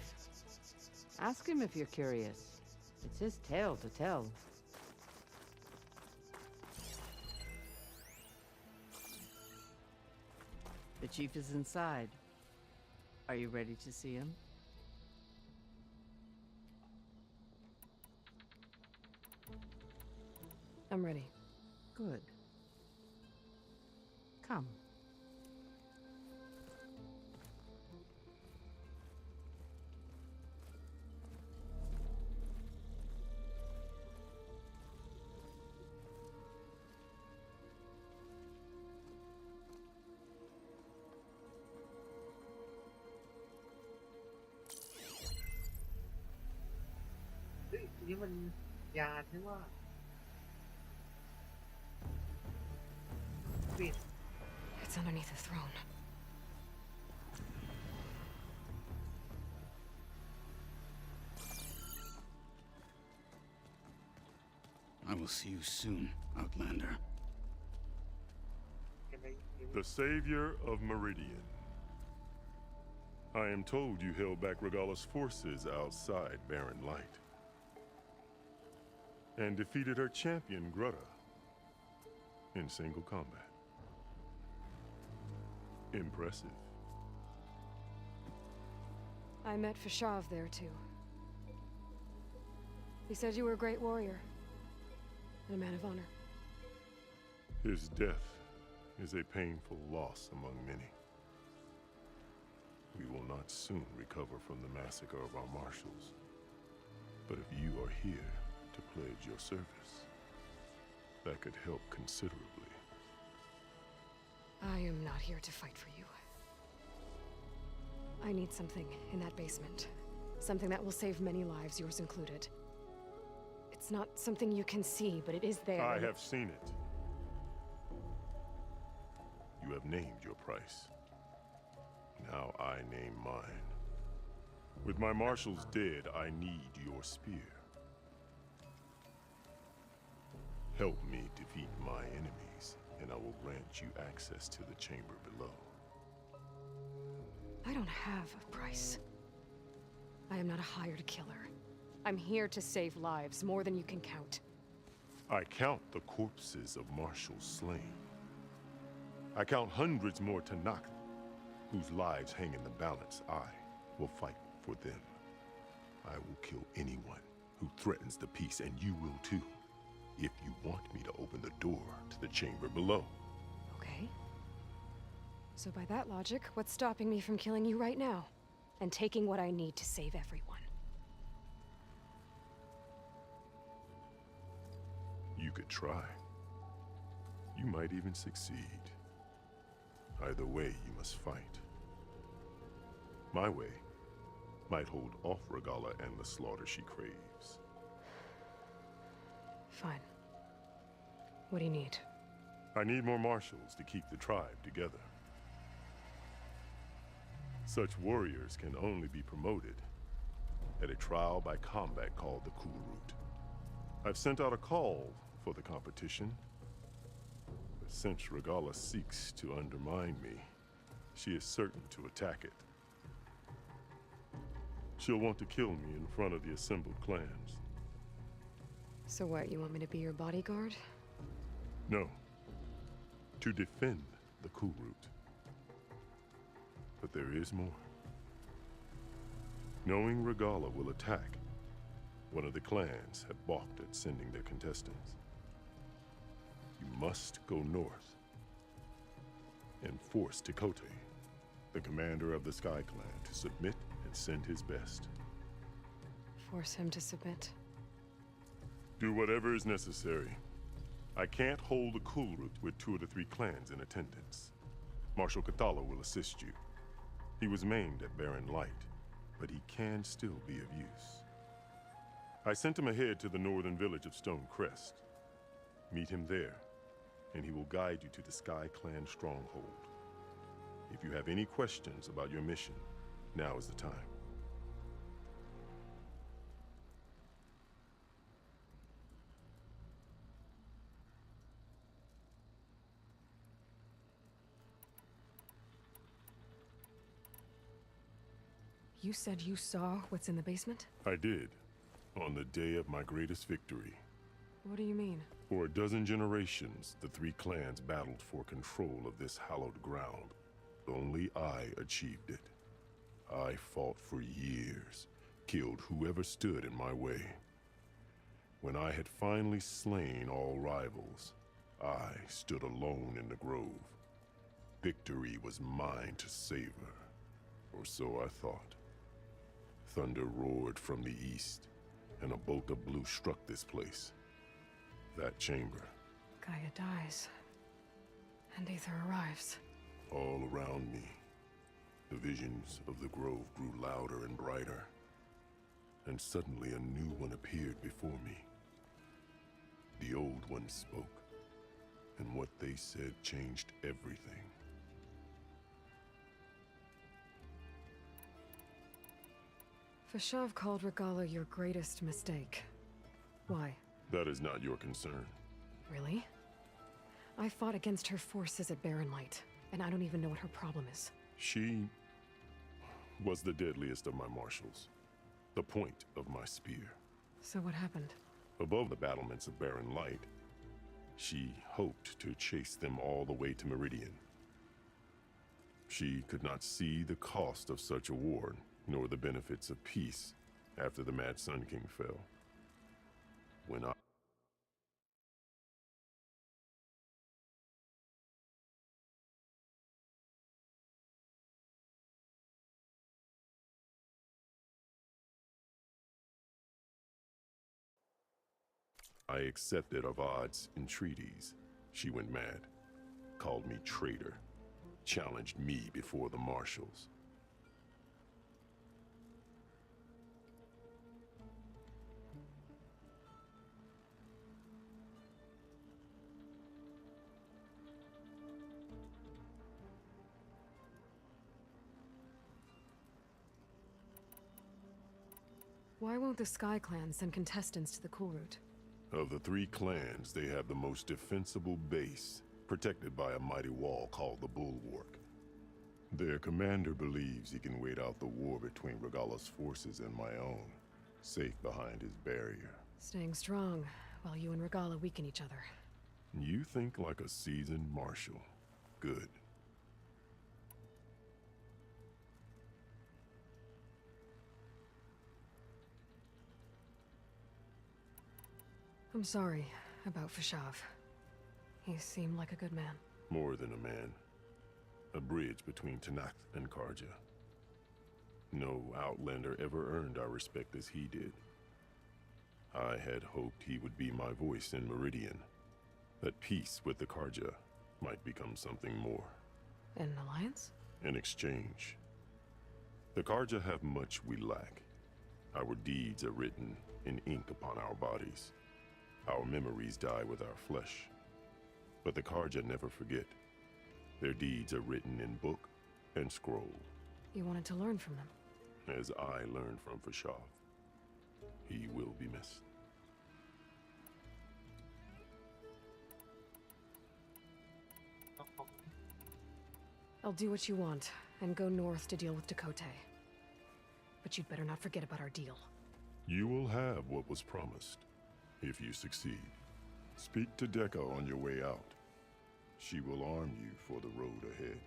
Ask him if you're curious. It's his tale to tell. The chief is inside. Are you ready to see him? I'm ready. Good. Come. นี่มันยานใช่ว่าปิด It's underneath the throne. I will see you soon, Outlander. The savior of Meridian. I am told you held back Regala's forces outside Barren Light. And defeated her champion, Grutta, in single combat. Impressive. I met Fashav there, too. He said you were a great warrior. And a man of honor. His death is a painful loss among many. We will not soon recover from the massacre of our marshals. But if you are here to pledge your service, that could help considerably. I am not here to fight for you. I need something in that basement. Something that will save many lives, yours included. It's not something you can see, but it is there. I have seen it. You have named your price. Now I name mine. With my marshals dead, I need your spear. Help me defeat my enemies, and I will grant you access to the chamber below. I don't have a price. I am not a hired killer. I'm here to save lives, more than you can count. I count the corpses of marshals slain. I count hundreds more Tanakh, whose lives hang in the balance. I will fight for them. I will kill anyone who threatens the peace, and you will too, if you want me to open the door to the chamber below. Okay. So by that logic, what's stopping me from killing you right now? And taking what I need to save everyone? You could try. You might even succeed. Either way, you must fight. My way might hold off Regala and the slaughter she craves. Fine. What do you need? I need more marshals to keep the tribe together. Such warriors can only be promoted at a trial by combat called the Kulrut. I've sent out a call for the competition, but since Regala seeks to undermine me, she is certain to attack it. She'll want to kill me in front of the assembled clans. So what, you want me to be your bodyguard? No. To defend the Kulrut. But there is more. Knowing Regala will attack, one of the clans have balked at sending their contestants. You must go north and force Tekote, the commander of the Sky Clan, to submit and send his best. Force him to submit? Do whatever is necessary. I can't hold a Kulrut with 2 of the 3 clans in attendance. Marshal Kathala will assist you. He was maimed at Barren Light, but he can still be of use. I sent him ahead to the northern village of Stone Crest. Meet him there, and he will guide you to the Sky Clan stronghold. If you have any questions about your mission, now is the time. You said you saw what's in the basement? I did, on the day of my greatest victory. What do you mean? For a dozen generations, the 3 clans battled for control of this hallowed ground. Only I achieved it. I fought for years, killed whoever stood in my way. When I had finally slain all rivals, I stood alone in the grove. Victory was mine to savor, or so I thought. Thunder roared from the east, and a bolt of blue struck this place. That chamber. Gaia dies, and Aether arrives. All around me, the visions of the grove grew louder and brighter. and suddenly a new one appeared before me. The old one spoke, and what they said changed everything. Fashav called Regala your greatest mistake. Why? That is not your concern. Really? I fought against her forces at Barren Light, and I don't even know what her problem is. She was the deadliest of my marshals, the point of my spear. So what happened? Above the battlements of Barren Light, she hoped to chase them all the way to Meridian. She could not see the cost of such a war, nor the benefits of peace after the Mad Sun King fell. When I accepted of odds entreaties, she went mad, called me traitor, challenged me before the marshals. Why won't the Sky Clan send contestants to the Cool Route? Of the three clans, they have the most defensible base, protected by a mighty wall called the Bulwark. Their commander believes he can wait out the war between Regala's forces and my own, safe behind his barrier. Staying strong, while you and Regala weaken each other. You think like a seasoned marshal. Good. I'm sorry about Fashav. He seemed like a good man. More than a man. A bridge between Tanakh and Karja. No Outlander ever earned our respect as he did. I had hoped he would be my voice in Meridian. That peace with the Karja might become something more. An alliance? An exchange. The Karja have much we lack. Our deeds are written in ink upon our bodies. Our memories die with our flesh. But the Karja never forget. Their deeds are written in book and scroll. You wanted to learn from them? As I learned from Fashav. He will be missed. I'll do what you want, and go north to deal with Dakota. But you'd better not forget about our deal. You will have what was promised, if you succeed. Speak to Dekka on your way out. She will arm you for the road ahead.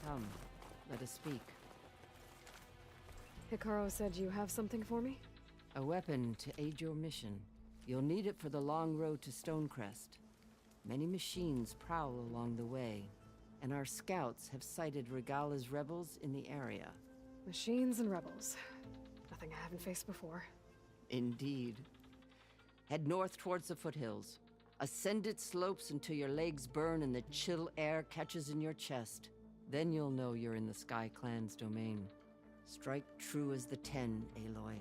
Come, let us speak. Hikaru said you have something for me? A weapon to aid your mission. You'll need it for the long road to Stonecrest. Many machines prowl along the way, and our scouts have sighted Regala's rebels in the area. Machines and rebels. Nothing I haven't faced before. Indeed. Head north towards the foothills. Ascend its slopes until your legs burn and the chill air catches in your chest. Then you'll know you're in the Sky Clan's domain. Strike true as the 10, Aloy.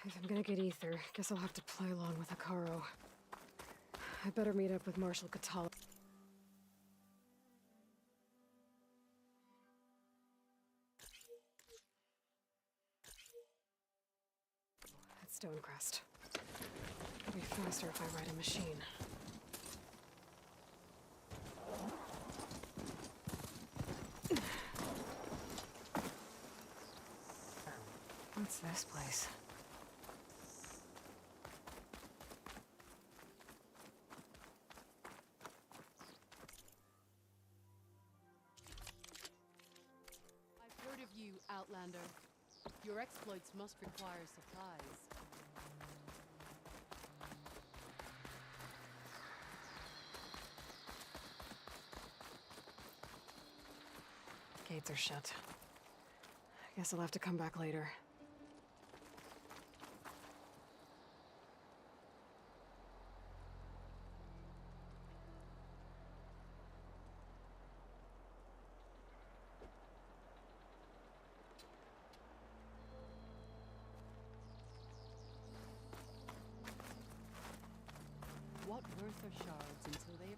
If I'm gonna get ether, guess I'll have to play along with Hikaru. I better meet up with Marshal Katala. That's Stonecrest. It'll be faster if I ride a machine. What's this place? I've heard of you, Outlander. Your exploits must require supplies. Gates are shut. I guess I'll have to come back later. What worth are shards until they...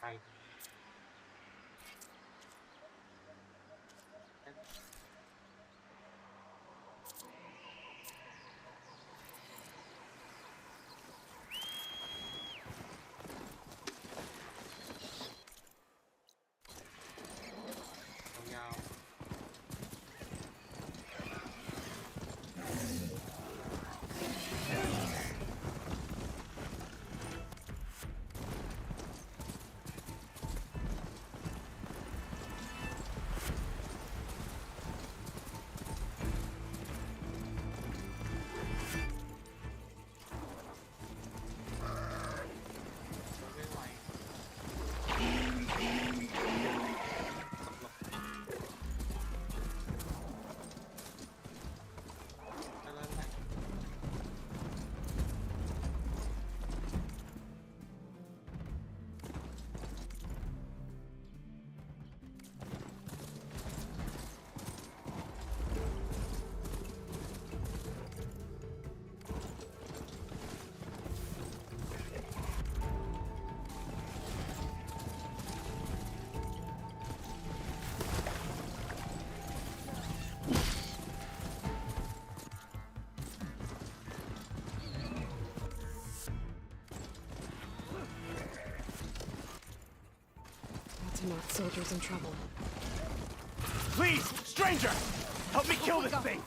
Right. Not soldiers in trouble. Please, stranger! Help me kill this thing!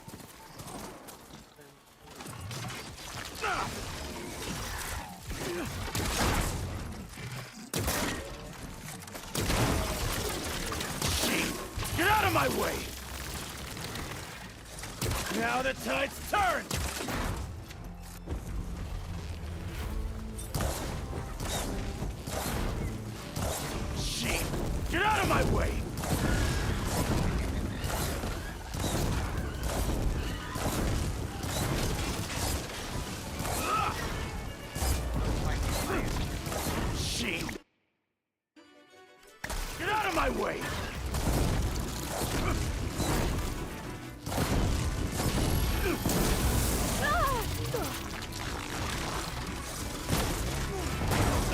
Get out of my way! Now the tide's turned! Get out of my way! She! Get out of my way!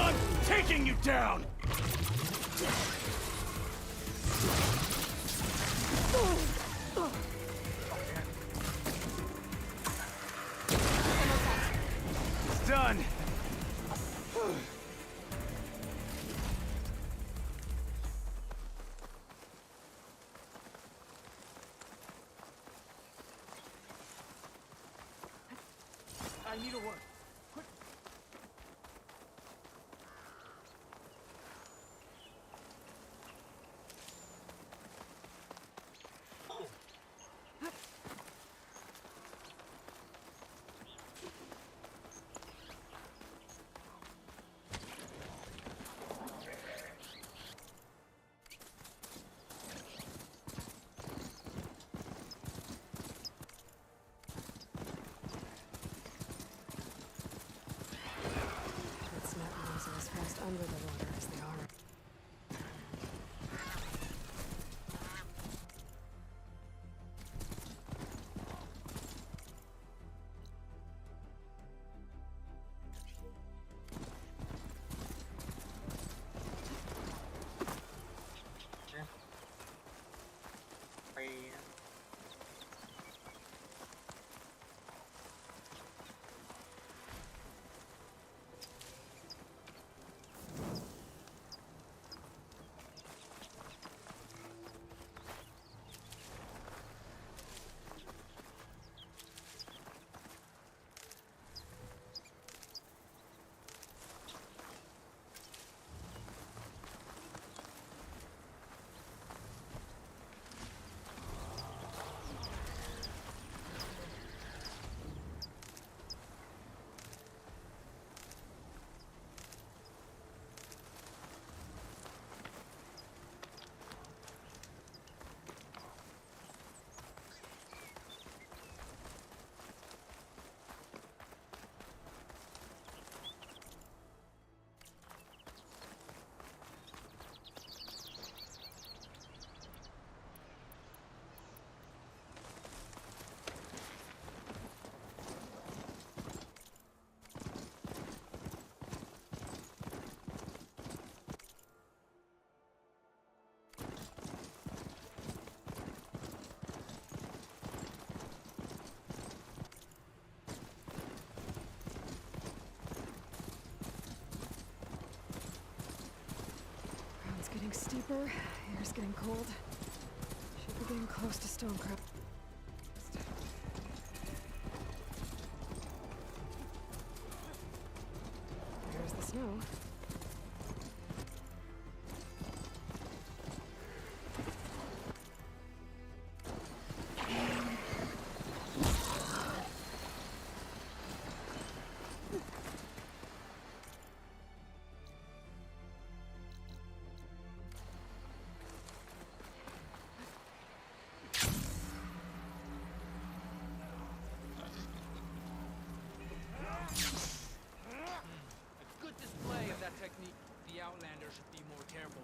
I'm taking you down! It's done. I need a word. Quick. Skipper, air's getting cold. Should be getting close to Stonecrest. There's the snow. Technique, the Outlander should be more careful.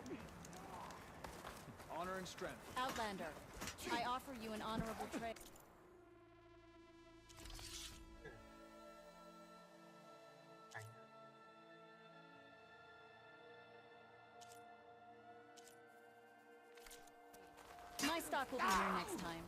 Honor and strength. Outlander, I offer you an honorable trade. My stock will be here next time.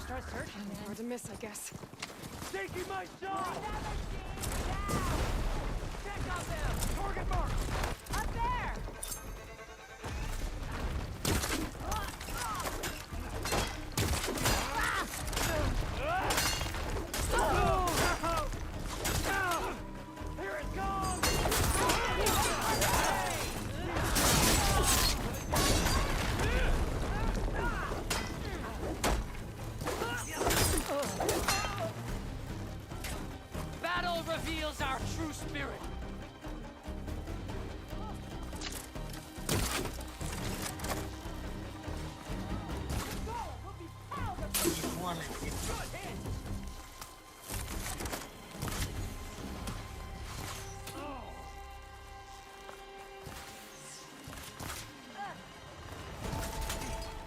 Start searching, man. Hard to miss, I guess. Taking my shot! Check out them! Target mark! Up there! Here it comes! Battle reveals our true spirit.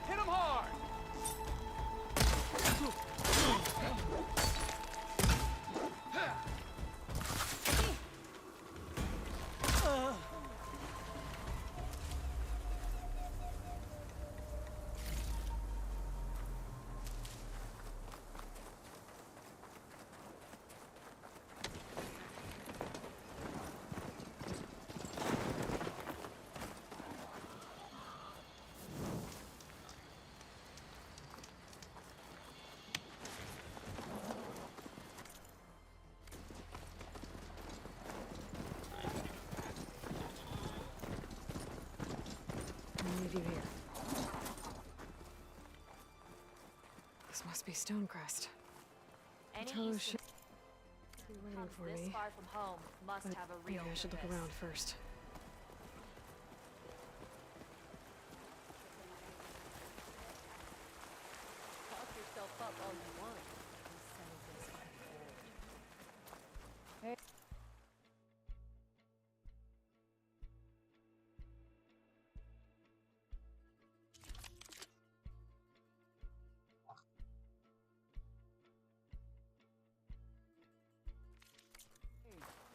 Hit him hard! I'll leave you here. This must be Stonecrest. Any Tell Eastern should be waiting comes for this me. far from home must But have a maybe real I should look purpose. around first. Talk yourself up all you want. Hey.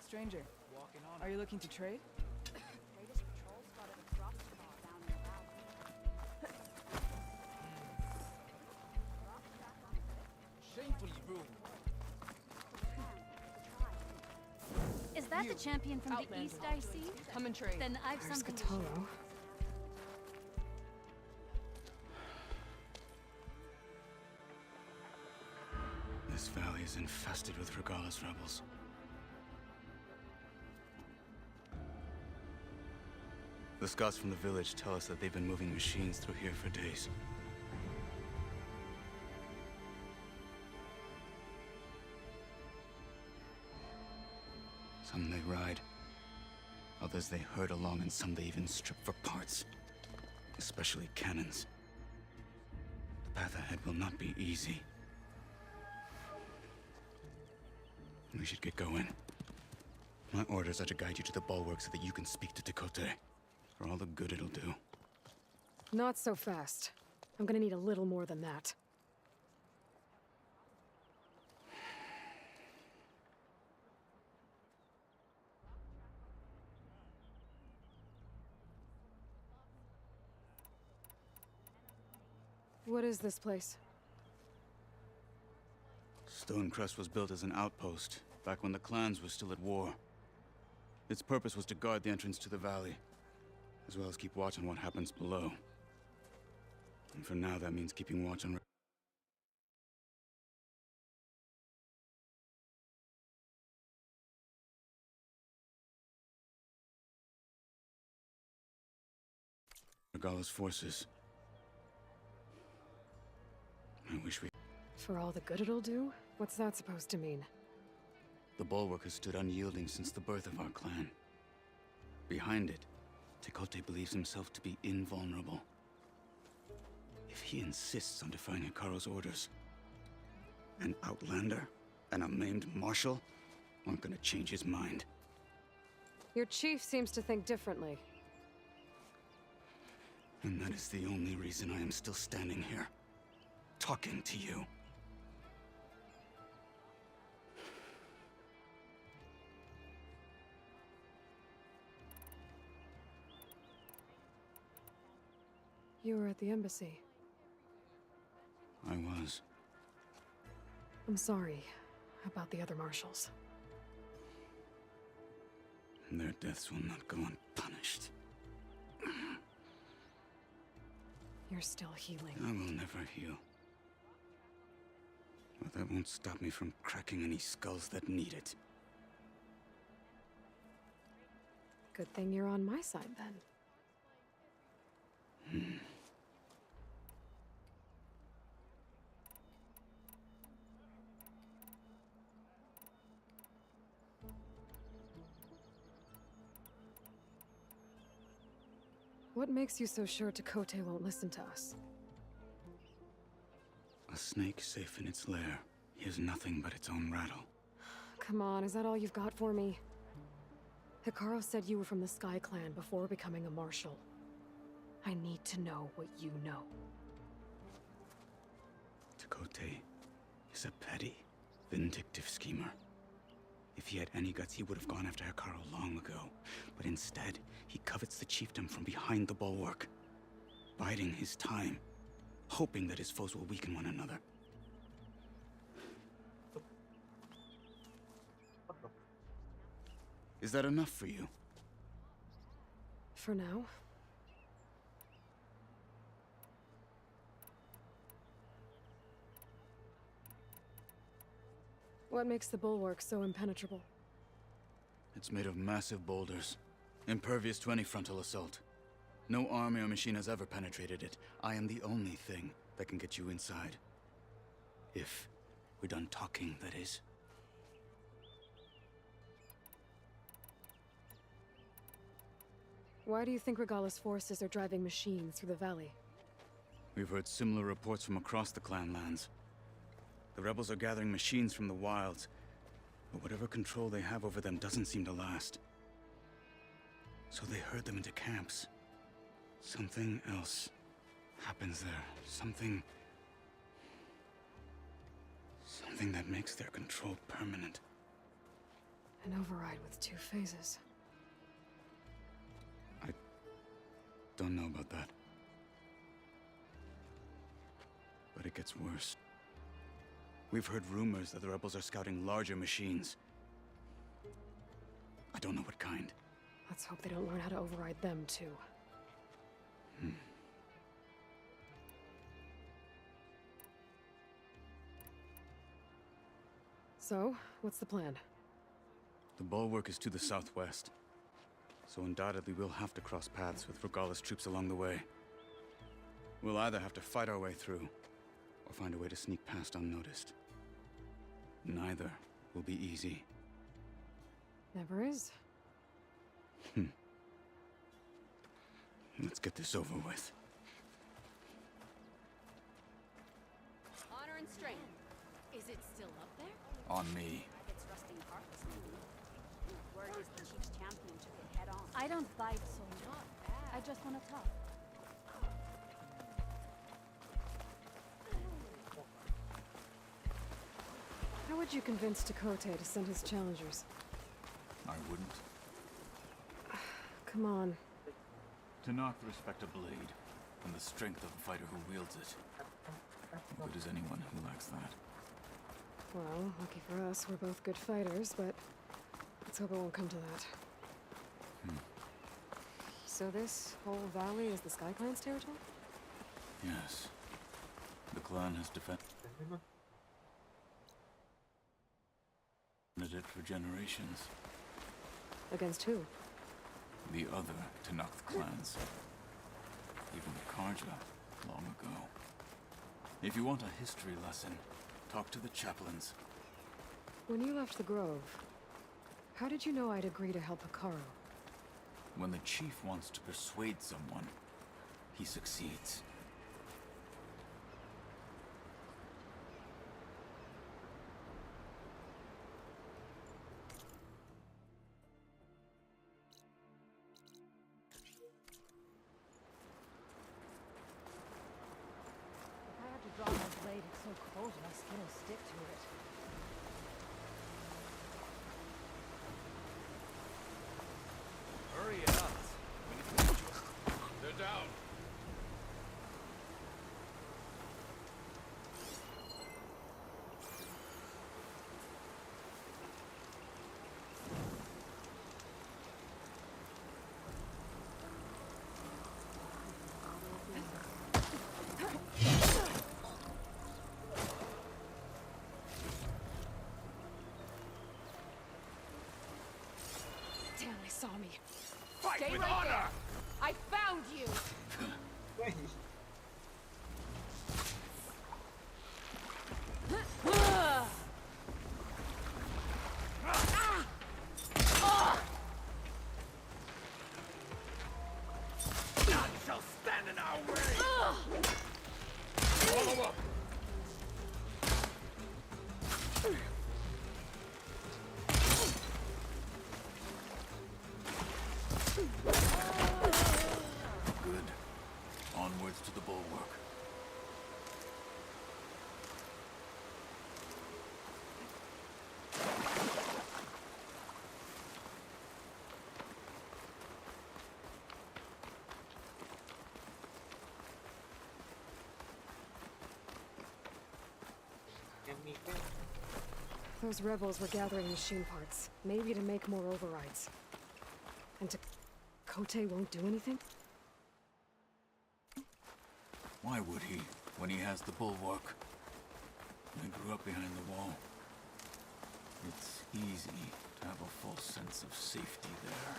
Stranger, are you looking to trade? Latest patrol spotted a drop car down in the valley. Shamefully rude. Is that the champion from the east I see? Come and trade. Then I've There's something to show. Katoro. valley is infested with Regalla's rebels. The scouts from the village tell us that they've been moving machines through here for days. Some they ride, others they herd along, and some they even strip for parts. Especially cannons. The path ahead will not be easy. We should get going. My orders are to guide you to the bulwark so that you can speak to Tekote. For all the good it'll do. Not so fast. I'm gonna need a little more than that. What is this place? Stonecrest was built as an outpost, back when the clans were still at war. Its purpose was to guard the entrance to the valley, as well as keep watch on what happens below. And for now, that means keeping watch on Regalla's forces. I wish we... For all the good it'll do? What's that supposed to mean? The bulwark has stood unyielding since the birth of our clan. Behind it, Tekote believes himself to be invulnerable. If he insists on defying Hikaru's orders, an outlander and a maimed marshal aren't gonna change his mind. Your chief seems to think differently. And that is the only reason I am still standing here, talking to you. You were at the embassy. I was. I'm sorry about the other marshals. Their deaths will not go unpunished. You're still healing. I will never heal. But that won't stop me from cracking any skulls that need it. Good thing you're on my side, then. What makes you so sure Tekote won't listen to us? A snake safe in its lair hears nothing but its own rattle. Come on, is that all you've got for me? Hikaru said you were from the Sky Clan before becoming a marshal. I need to know what you know. Tekote is a petty, vindictive schemer. If he had any guts, he would have gone after Hikaru long ago. But instead, he covets the chiefdom from behind the bulwark, biding his time, hoping that his foes will weaken one another. Is that enough for you? For now. What makes the bulwark so impenetrable? It's made of massive boulders, impervious to any frontal assault. No army or machine has ever penetrated it. I am the only thing that can get you inside. If we're done talking, that is. Why do you think Regalla's forces are driving machines through the valley? We've heard similar reports from across the clan lands. The rebels are gathering machines from the wilds, but whatever control they have over them doesn't seem to last. So they herd them into camps. Something else happens there. Something that makes their control permanent. An override with 2 phases. I don't know about that. But it gets worse. We've heard rumors that the rebels are scouting larger machines. I don't know what kind. Let's hope they don't learn how to override them, too. So, what's the plan? The bulwark is to the southwest, so undoubtedly we'll have to cross paths with Regala's troops along the way. We'll either have to fight our way through, or find a way to sneak past unnoticed. Neither will be easy. Never is. Let's get this over with. Honor and strength. Is it still up there? On me. Its rusting heart was cool. Word is the chief's champion took it head on. I don't bite so not bad. I just want to talk. How would you convince Tekote to send his challengers? I wouldn't. Come on. Tanakh respect a blade, and the strength of a fighter who wields it. Good as anyone who lacks that. Well, lucky for us, we're both good fighters, but let's hope it won't come to that. So this whole valley is the Sky Clan's territory? Yes. The clan has defended it for generations. Against who? The other Tanakh clans. Even the Karja, long ago. If you want a history lesson, talk to the chaplains. When you left the Grove, how did you know I'd agree to help Hikaru? When the chief wants to persuade someone, he succeeds. If I have to draw my blade, it's so cold my skin will stick to it. Hurry up! They're down! Damn, they saw me. Stay right there. I found you. None shall stand in our way! Follow up! Good. Onwards to the bulwark. Those rebels were gathering machine parts, maybe to make more overrides. And Tekote won't do anything? Why would he, when he has the bulwark? I grew up behind the wall. It's easy to have a false sense of safety there.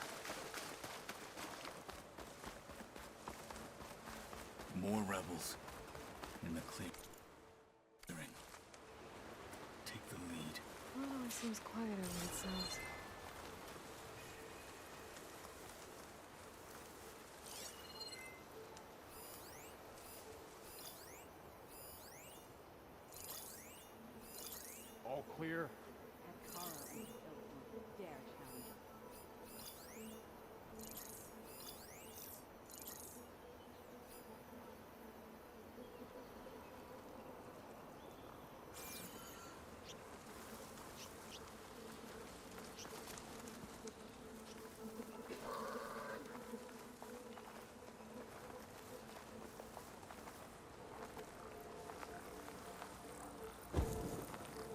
More rebels in the clearing. Take the lead. Well, it always seems quieter when it sounds. All clear? Hikaru ain't killed dare challenge.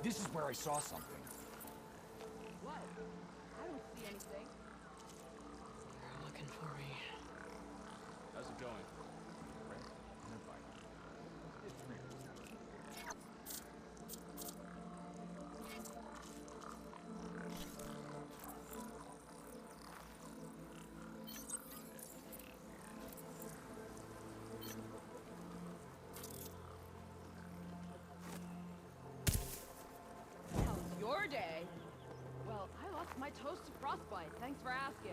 This is where I saw something. What? I don't see anything. They're looking for me. How's it going? frostbite. Thanks for asking.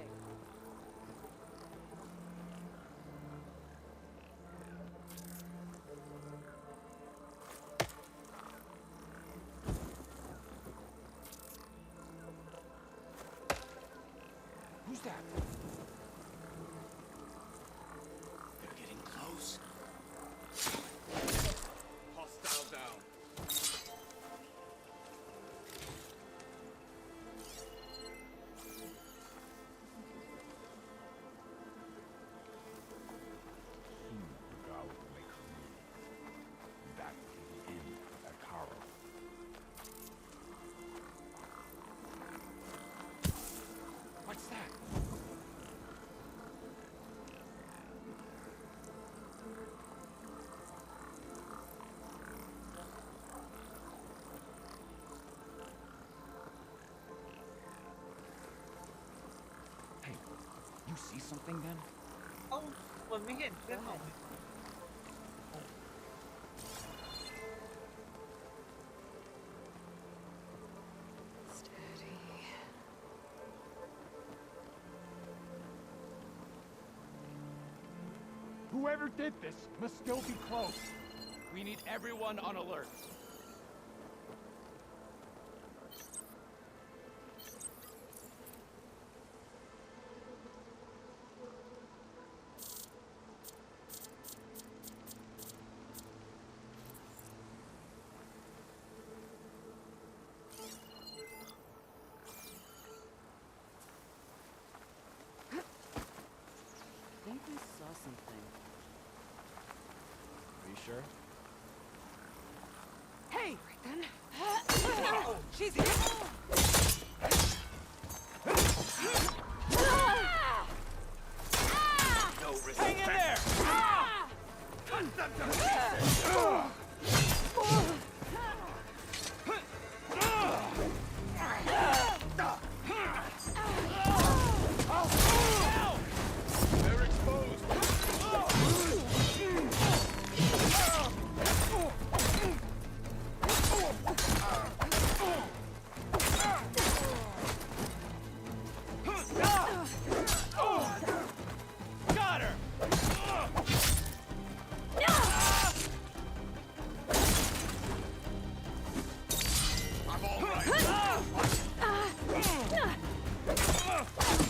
Who's that? They're getting close. Hostile down. Regala will make her move. That will be the end of Akara. What's that? Hey, you see something then? เอ้ามันไม่เห็นเพื่อนของ Whoever did this must still be close. We need everyone on alert. I think we saw something. Are you sure? Hey! Right then. She's here! No respect. Hang in there! Cut them to They're exposed. Got her! I'm all right.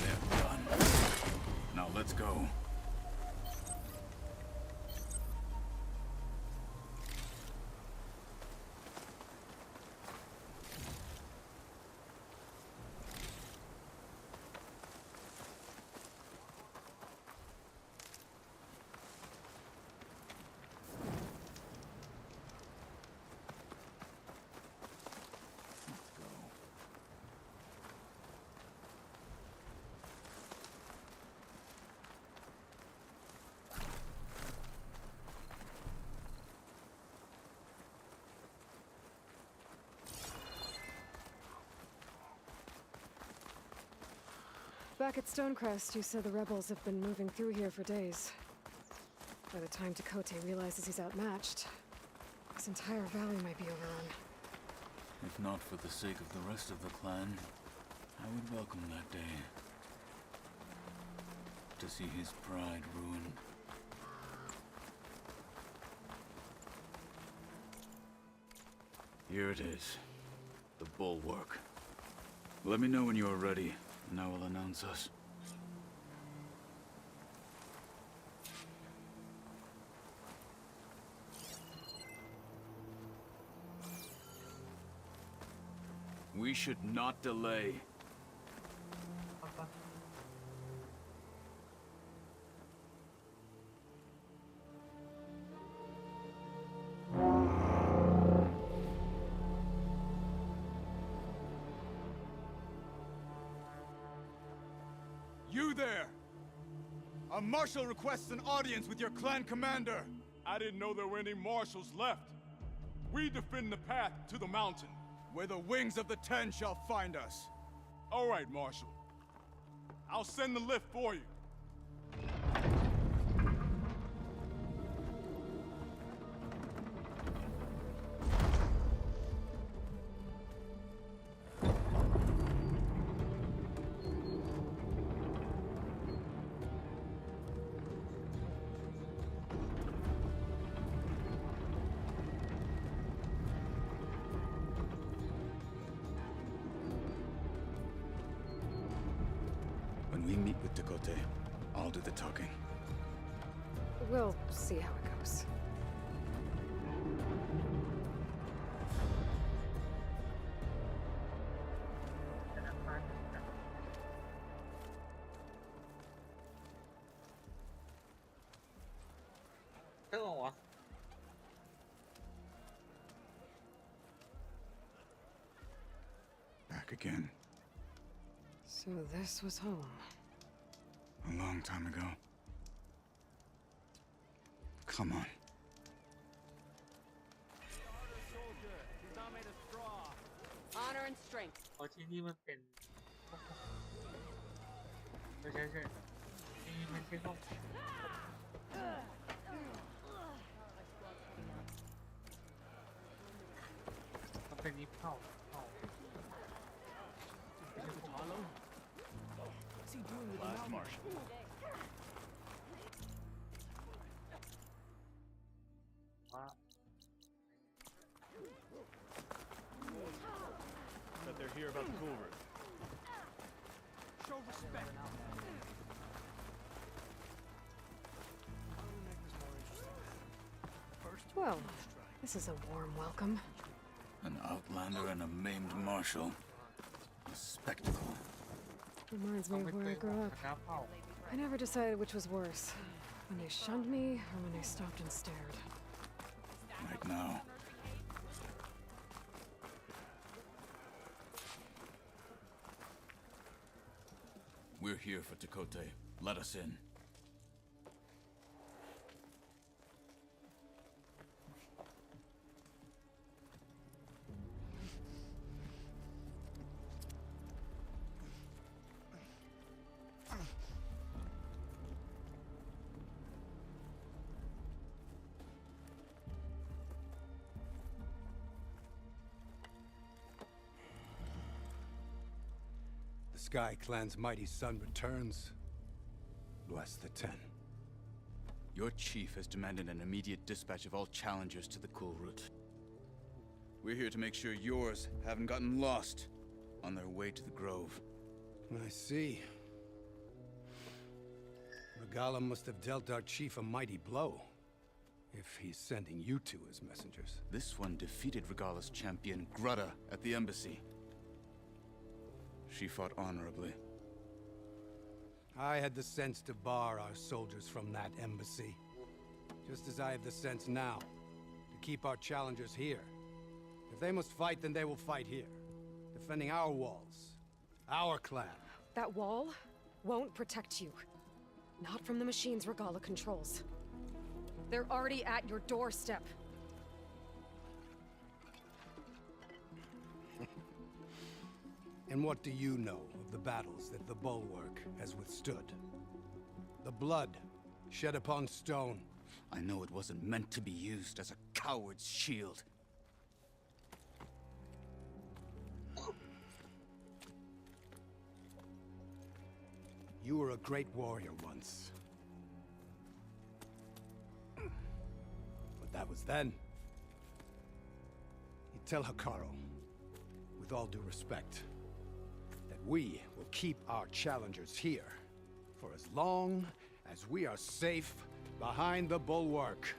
They're done. Now let's go. Back at Stonecrest, you said the rebels have been moving through here for days. By the time Tekote realizes he's outmatched, this entire valley might be overrun. If not for the sake of the rest of the clan, I would welcome that day. To see his pride ruined. Here it is. The bulwark. Let me know when you are ready, and I will announce us. We should not delay. You there! A marshal requests an audience with your clan commander. I didn't know there were any marshals left. We defend the path to the mountain. Where the wings of the Ten shall find us. All right, Marshal. I'll send the lift for you. When we meet with Dakota, I'll do the talking. We'll see how it goes. Back again. So this was home. A long time ago. Come on. Honor and strength. เพราะที่นี่มันเป็นไม่ใช่นี่ไม่ใช่ห้องมันเป็นนิฟเข้า What's he doing with the Last Martian. Bet they're here about the cool room. Show respect. Well, this is a warm welcome. An outlander and a maimed marshal. A spectacle. Reminds me of where I grew up. I never decided which was worse. When they shunned me, or when they stopped and stared. Right now. We're here for Dakota. Let us in. The Sky Clan's mighty son returns. Bless the Ten. Your chief has demanded an immediate dispatch of all challengers to the cool route. We're here to make sure yours haven't gotten lost on their way to the Grove. I see. Regala must have dealt our chief a mighty blow, if he's sending you two as messengers. This one defeated Regala's champion, Grutta, at the embassy. She fought honorably. I had the sense to bar our soldiers from that embassy. Just as I have the sense now, to keep our challengers here. If they must fight, then they will fight here. Defending our walls. Our clan. That wall won't protect you. Not from the machines Regala controls. They're already at your doorstep. And what do you know of the battles that the Bulwark has withstood? The blood shed upon stone. I know it wasn't meant to be used as a coward's shield. You were a great warrior once. But that was then. You tell Hikaru, with all due respect, that we will keep our challengers here for as long as we are safe behind the bulwark.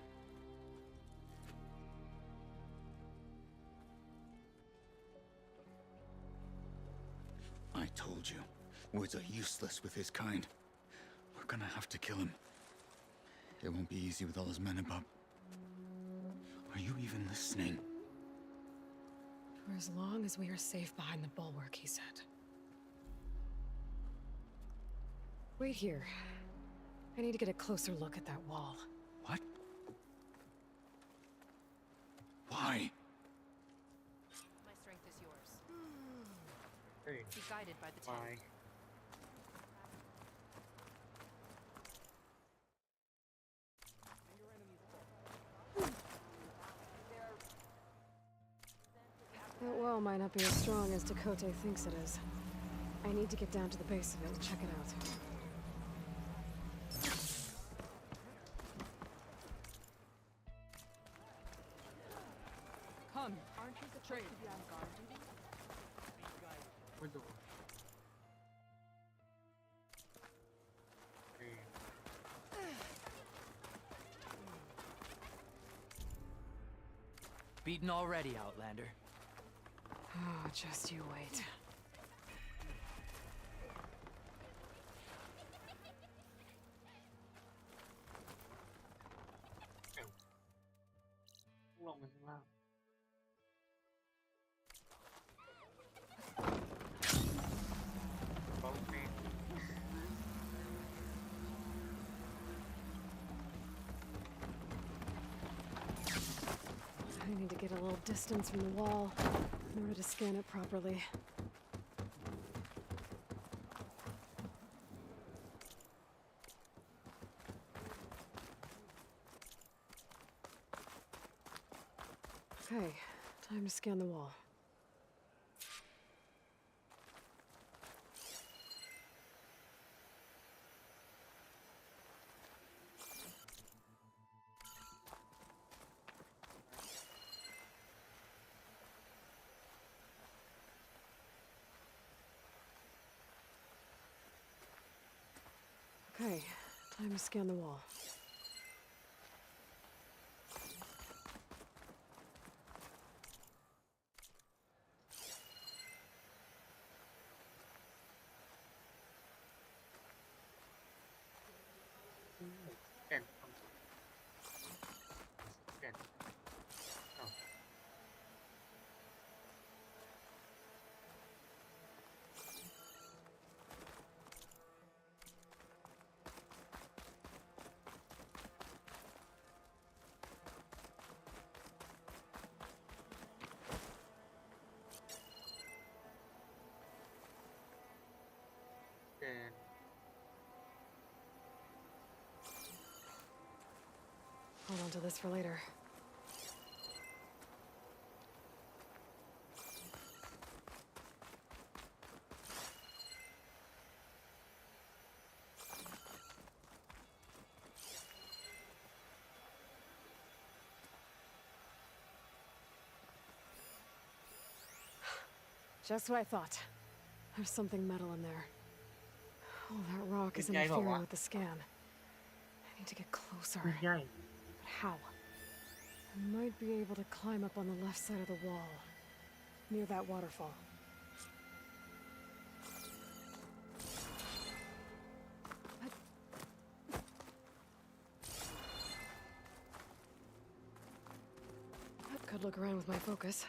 I told you, words are useless with his kind. We're gonna have to kill him. It won't be easy with all his men above. Are you even listening? For as long as we are safe behind the bulwark, he said. Wait here. I need to get a closer look at that wall. What? Why? My strength is yours. Hey. Be guided by the Ten. Why? That wall might not be as strong as Dakota thinks it is. I need to get down to the base of it and check it out. Come, Aren't you supposed to be on guard duty? ไม่ดู beaten already, Outlander. Oh, just you wait. I need to get a little distance from the wall in order to scan it properly. Okay, time to scan the wall. Okay, time to scan the wall. Hold on to this for later. Just what I thought. There's something metal in there. Oh, that rock is interfering with the scan. I need to get closer. But how? I might be able to climb up on the left side of the wall, near that waterfall. I could look around with my focus.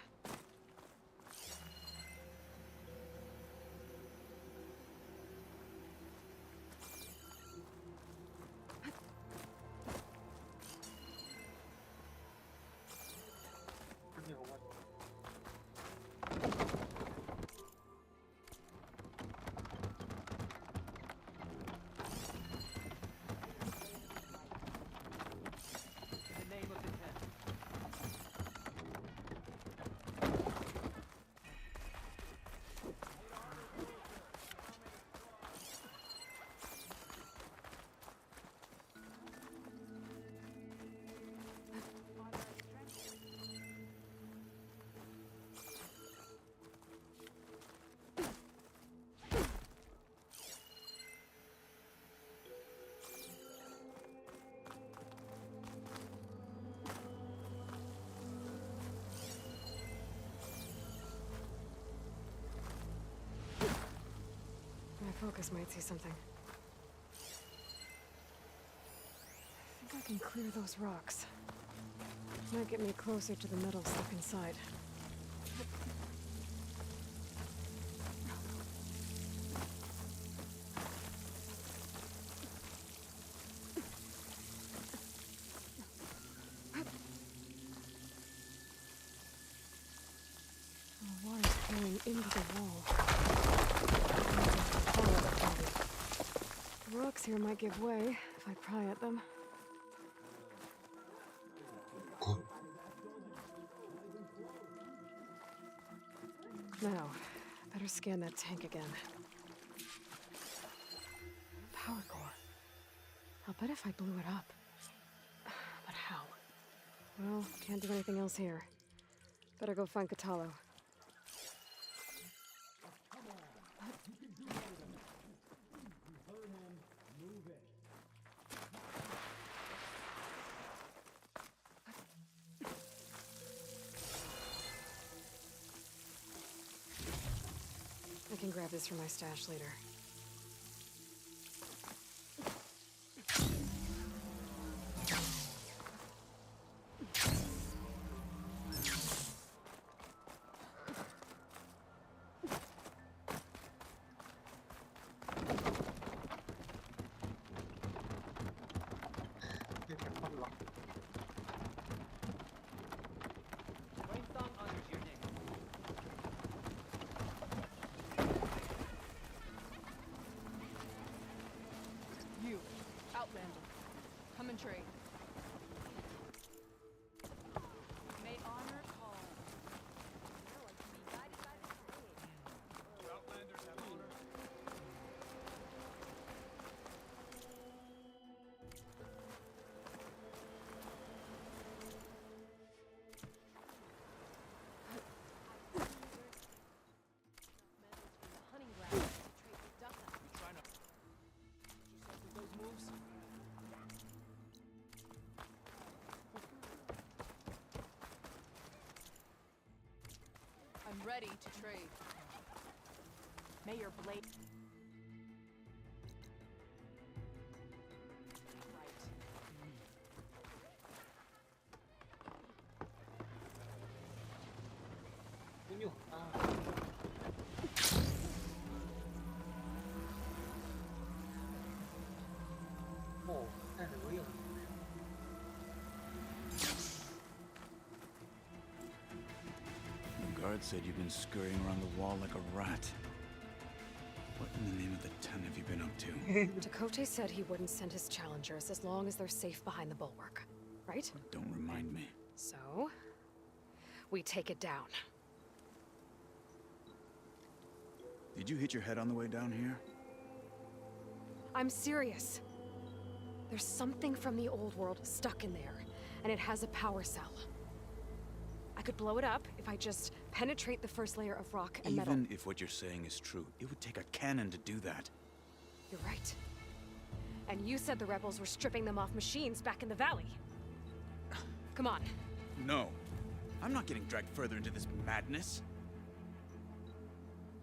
My focus might see something. I think I can clear those rocks. Might get me closer to the metal stuck inside. The water's flowing into the wall. The rocks here might give way if I pry at them. Now, better scan that tank again. Power core. I'll bet if I blew it up. But how? Well, can't do anything else here. Better go find Catalo. grab this from my stash later. You, Outlander, come and trade. May honor call. Outlanders have honor. Hunting grounds to trade with Ducka. You trying to yourself with those moves? I'm ready to trade. May your blade... Unyu. Oh, ada yang. The guard said you've been scurrying around the wall like a rat. What in the name of the ten have you been up to? Dakota said he wouldn't send his challengers as long as they're safe behind the bulwark, right? Don't remind me. So, we take it down. Did you hit your head on the way down here? I'm serious. There's something from the old world stuck in there, and it has a power cell. I could blow it up if I just penetrate the first layer of rock and metal. Even if what you're saying is true, it would take a cannon to do that. You're right. And you said the rebels were stripping them off machines back in the valley. Come on. No. I'm not getting dragged further into this madness.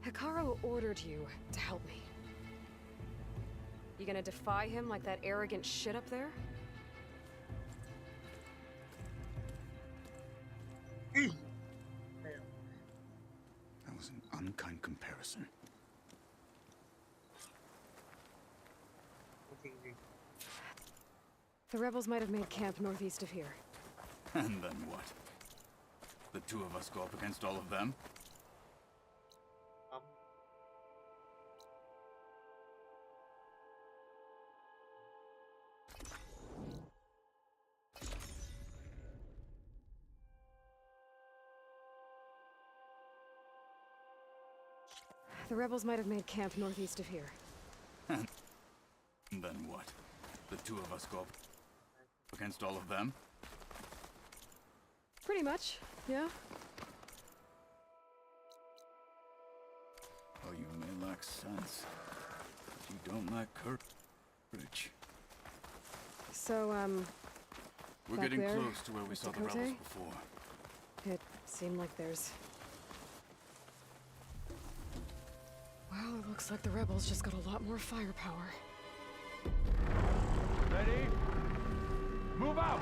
Hikaru ordered you to help me. You gonna defy him like that arrogant shit up there? That was an unkind comparison. The rebels might have made camp northeast of here. And then what? The two of us go up against all of them? The rebels might have made camp northeast of here. And then what? The two of us go up against all of them? Pretty much, yeah. Oh, you may lack sense, but you don't lack courage. So, We're back getting there, close to where we saw the Dakota? rebels before. It seemed like there's... Well, it looks like the rebels just got a lot more firepower. Ready? Move out!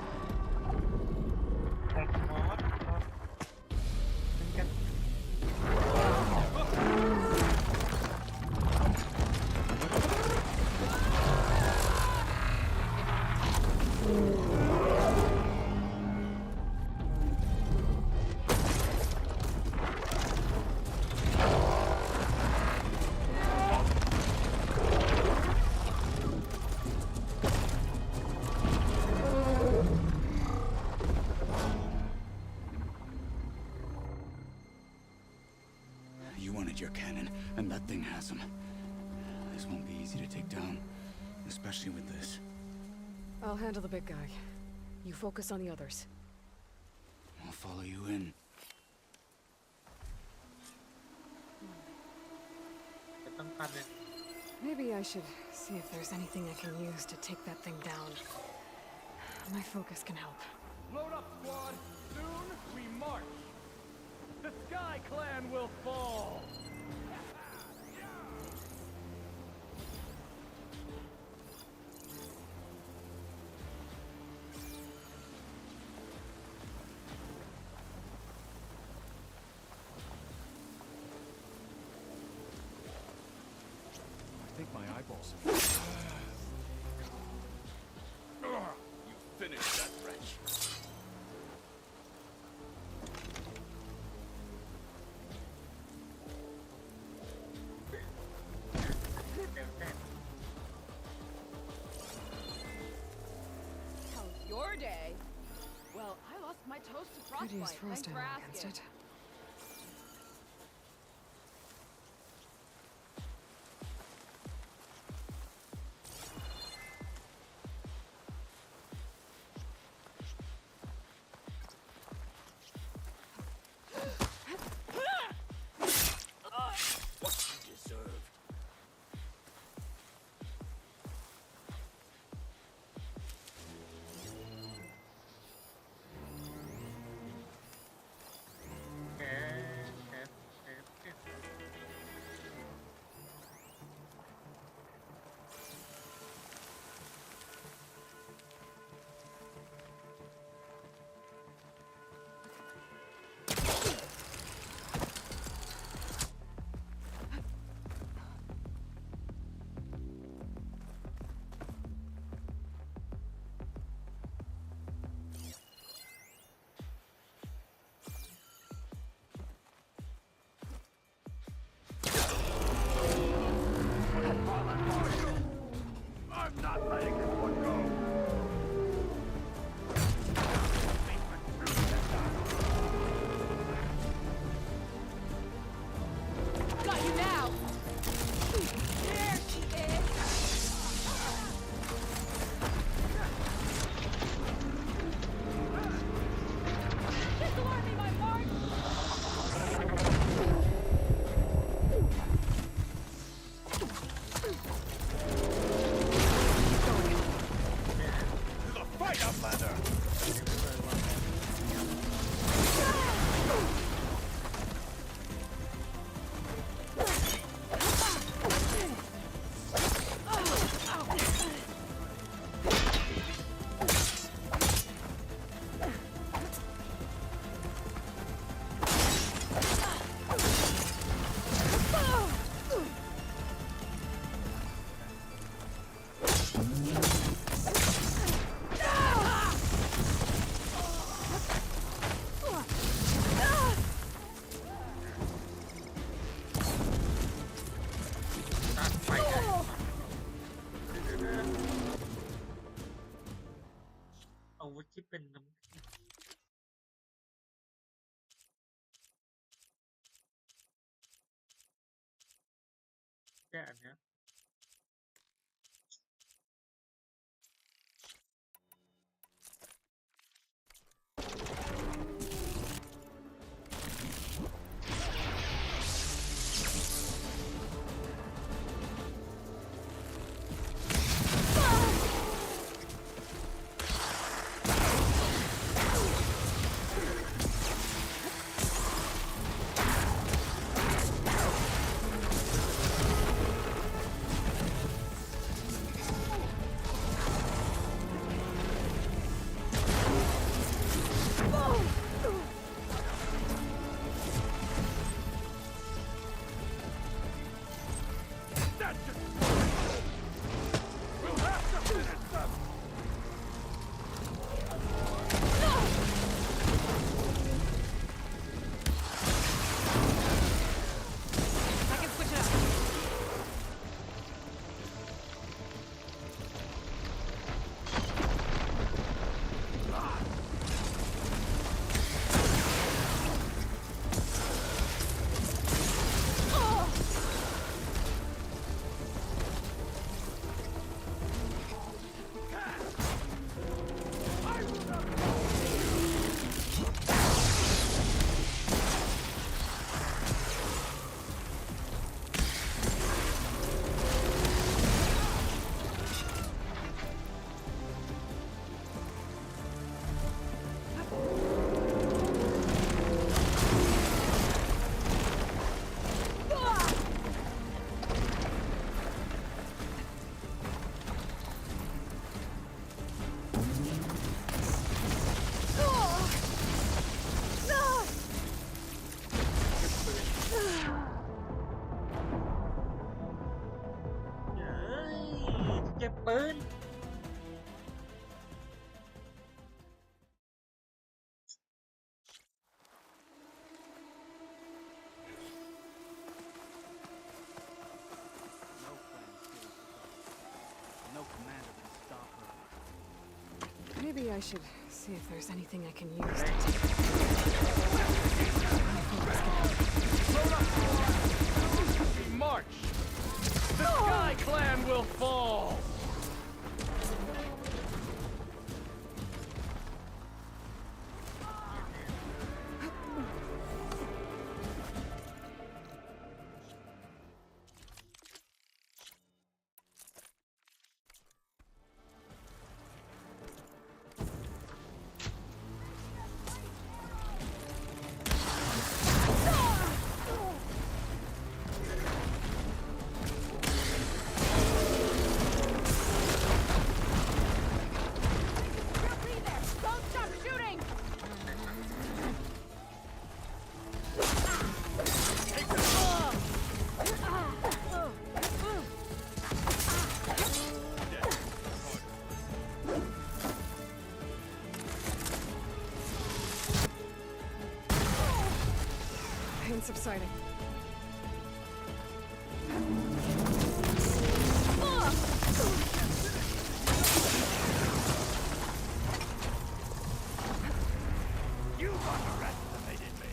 You wanted your cannon, and that thing has them. This won't be easy to take down, especially with this. I'll handle the big guy. You focus on the others. I'll follow you in. Maybe I should see if there's anything I can use to take that thing down. My focus can help. Load up, squad! Soon we march! The Sky Clan will fall! You finished that wretch. How's your day? Well, I lost my toast to Could use frostbite. frost Thanks for arrow against asking. it. What you deserved. I'm not letting this one go. Got you now! There she is! Disalarm me, my lord! To the fight, Outlander!อาวุธที่เป็นน้ำแค่อันเนี้ย Maybe I should see if there's anything I can use to take. March! The Sky Clan will fall! Pain subsiding. You underestimated me.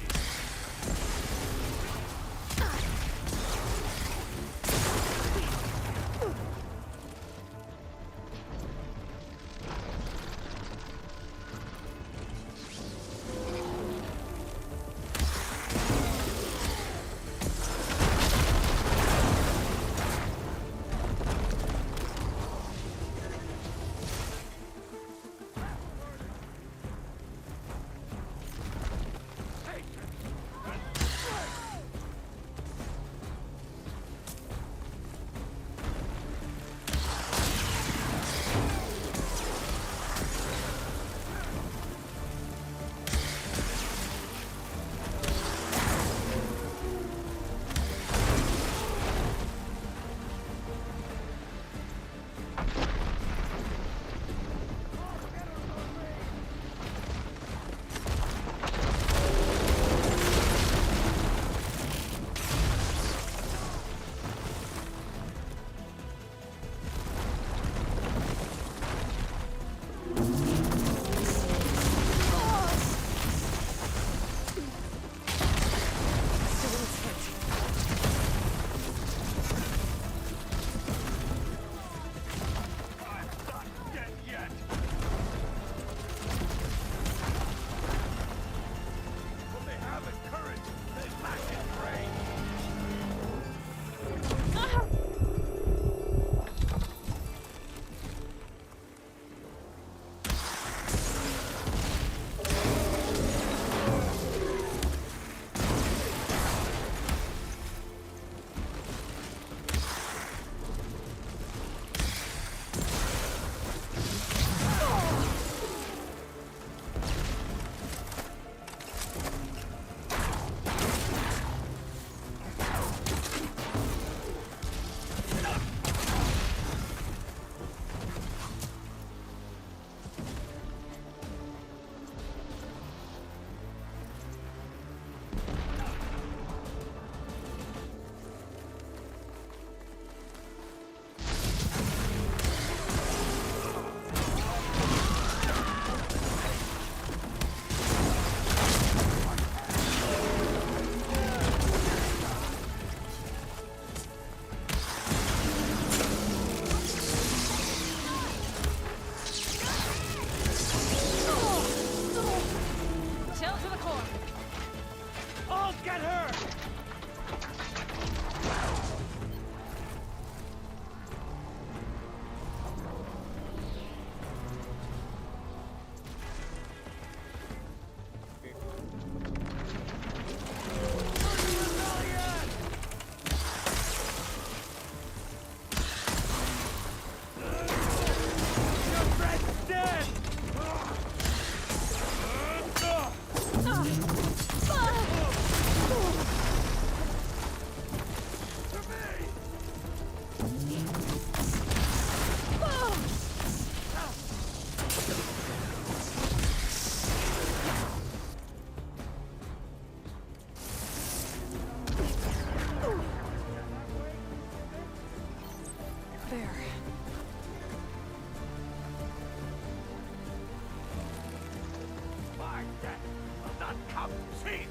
My death will not come cheap!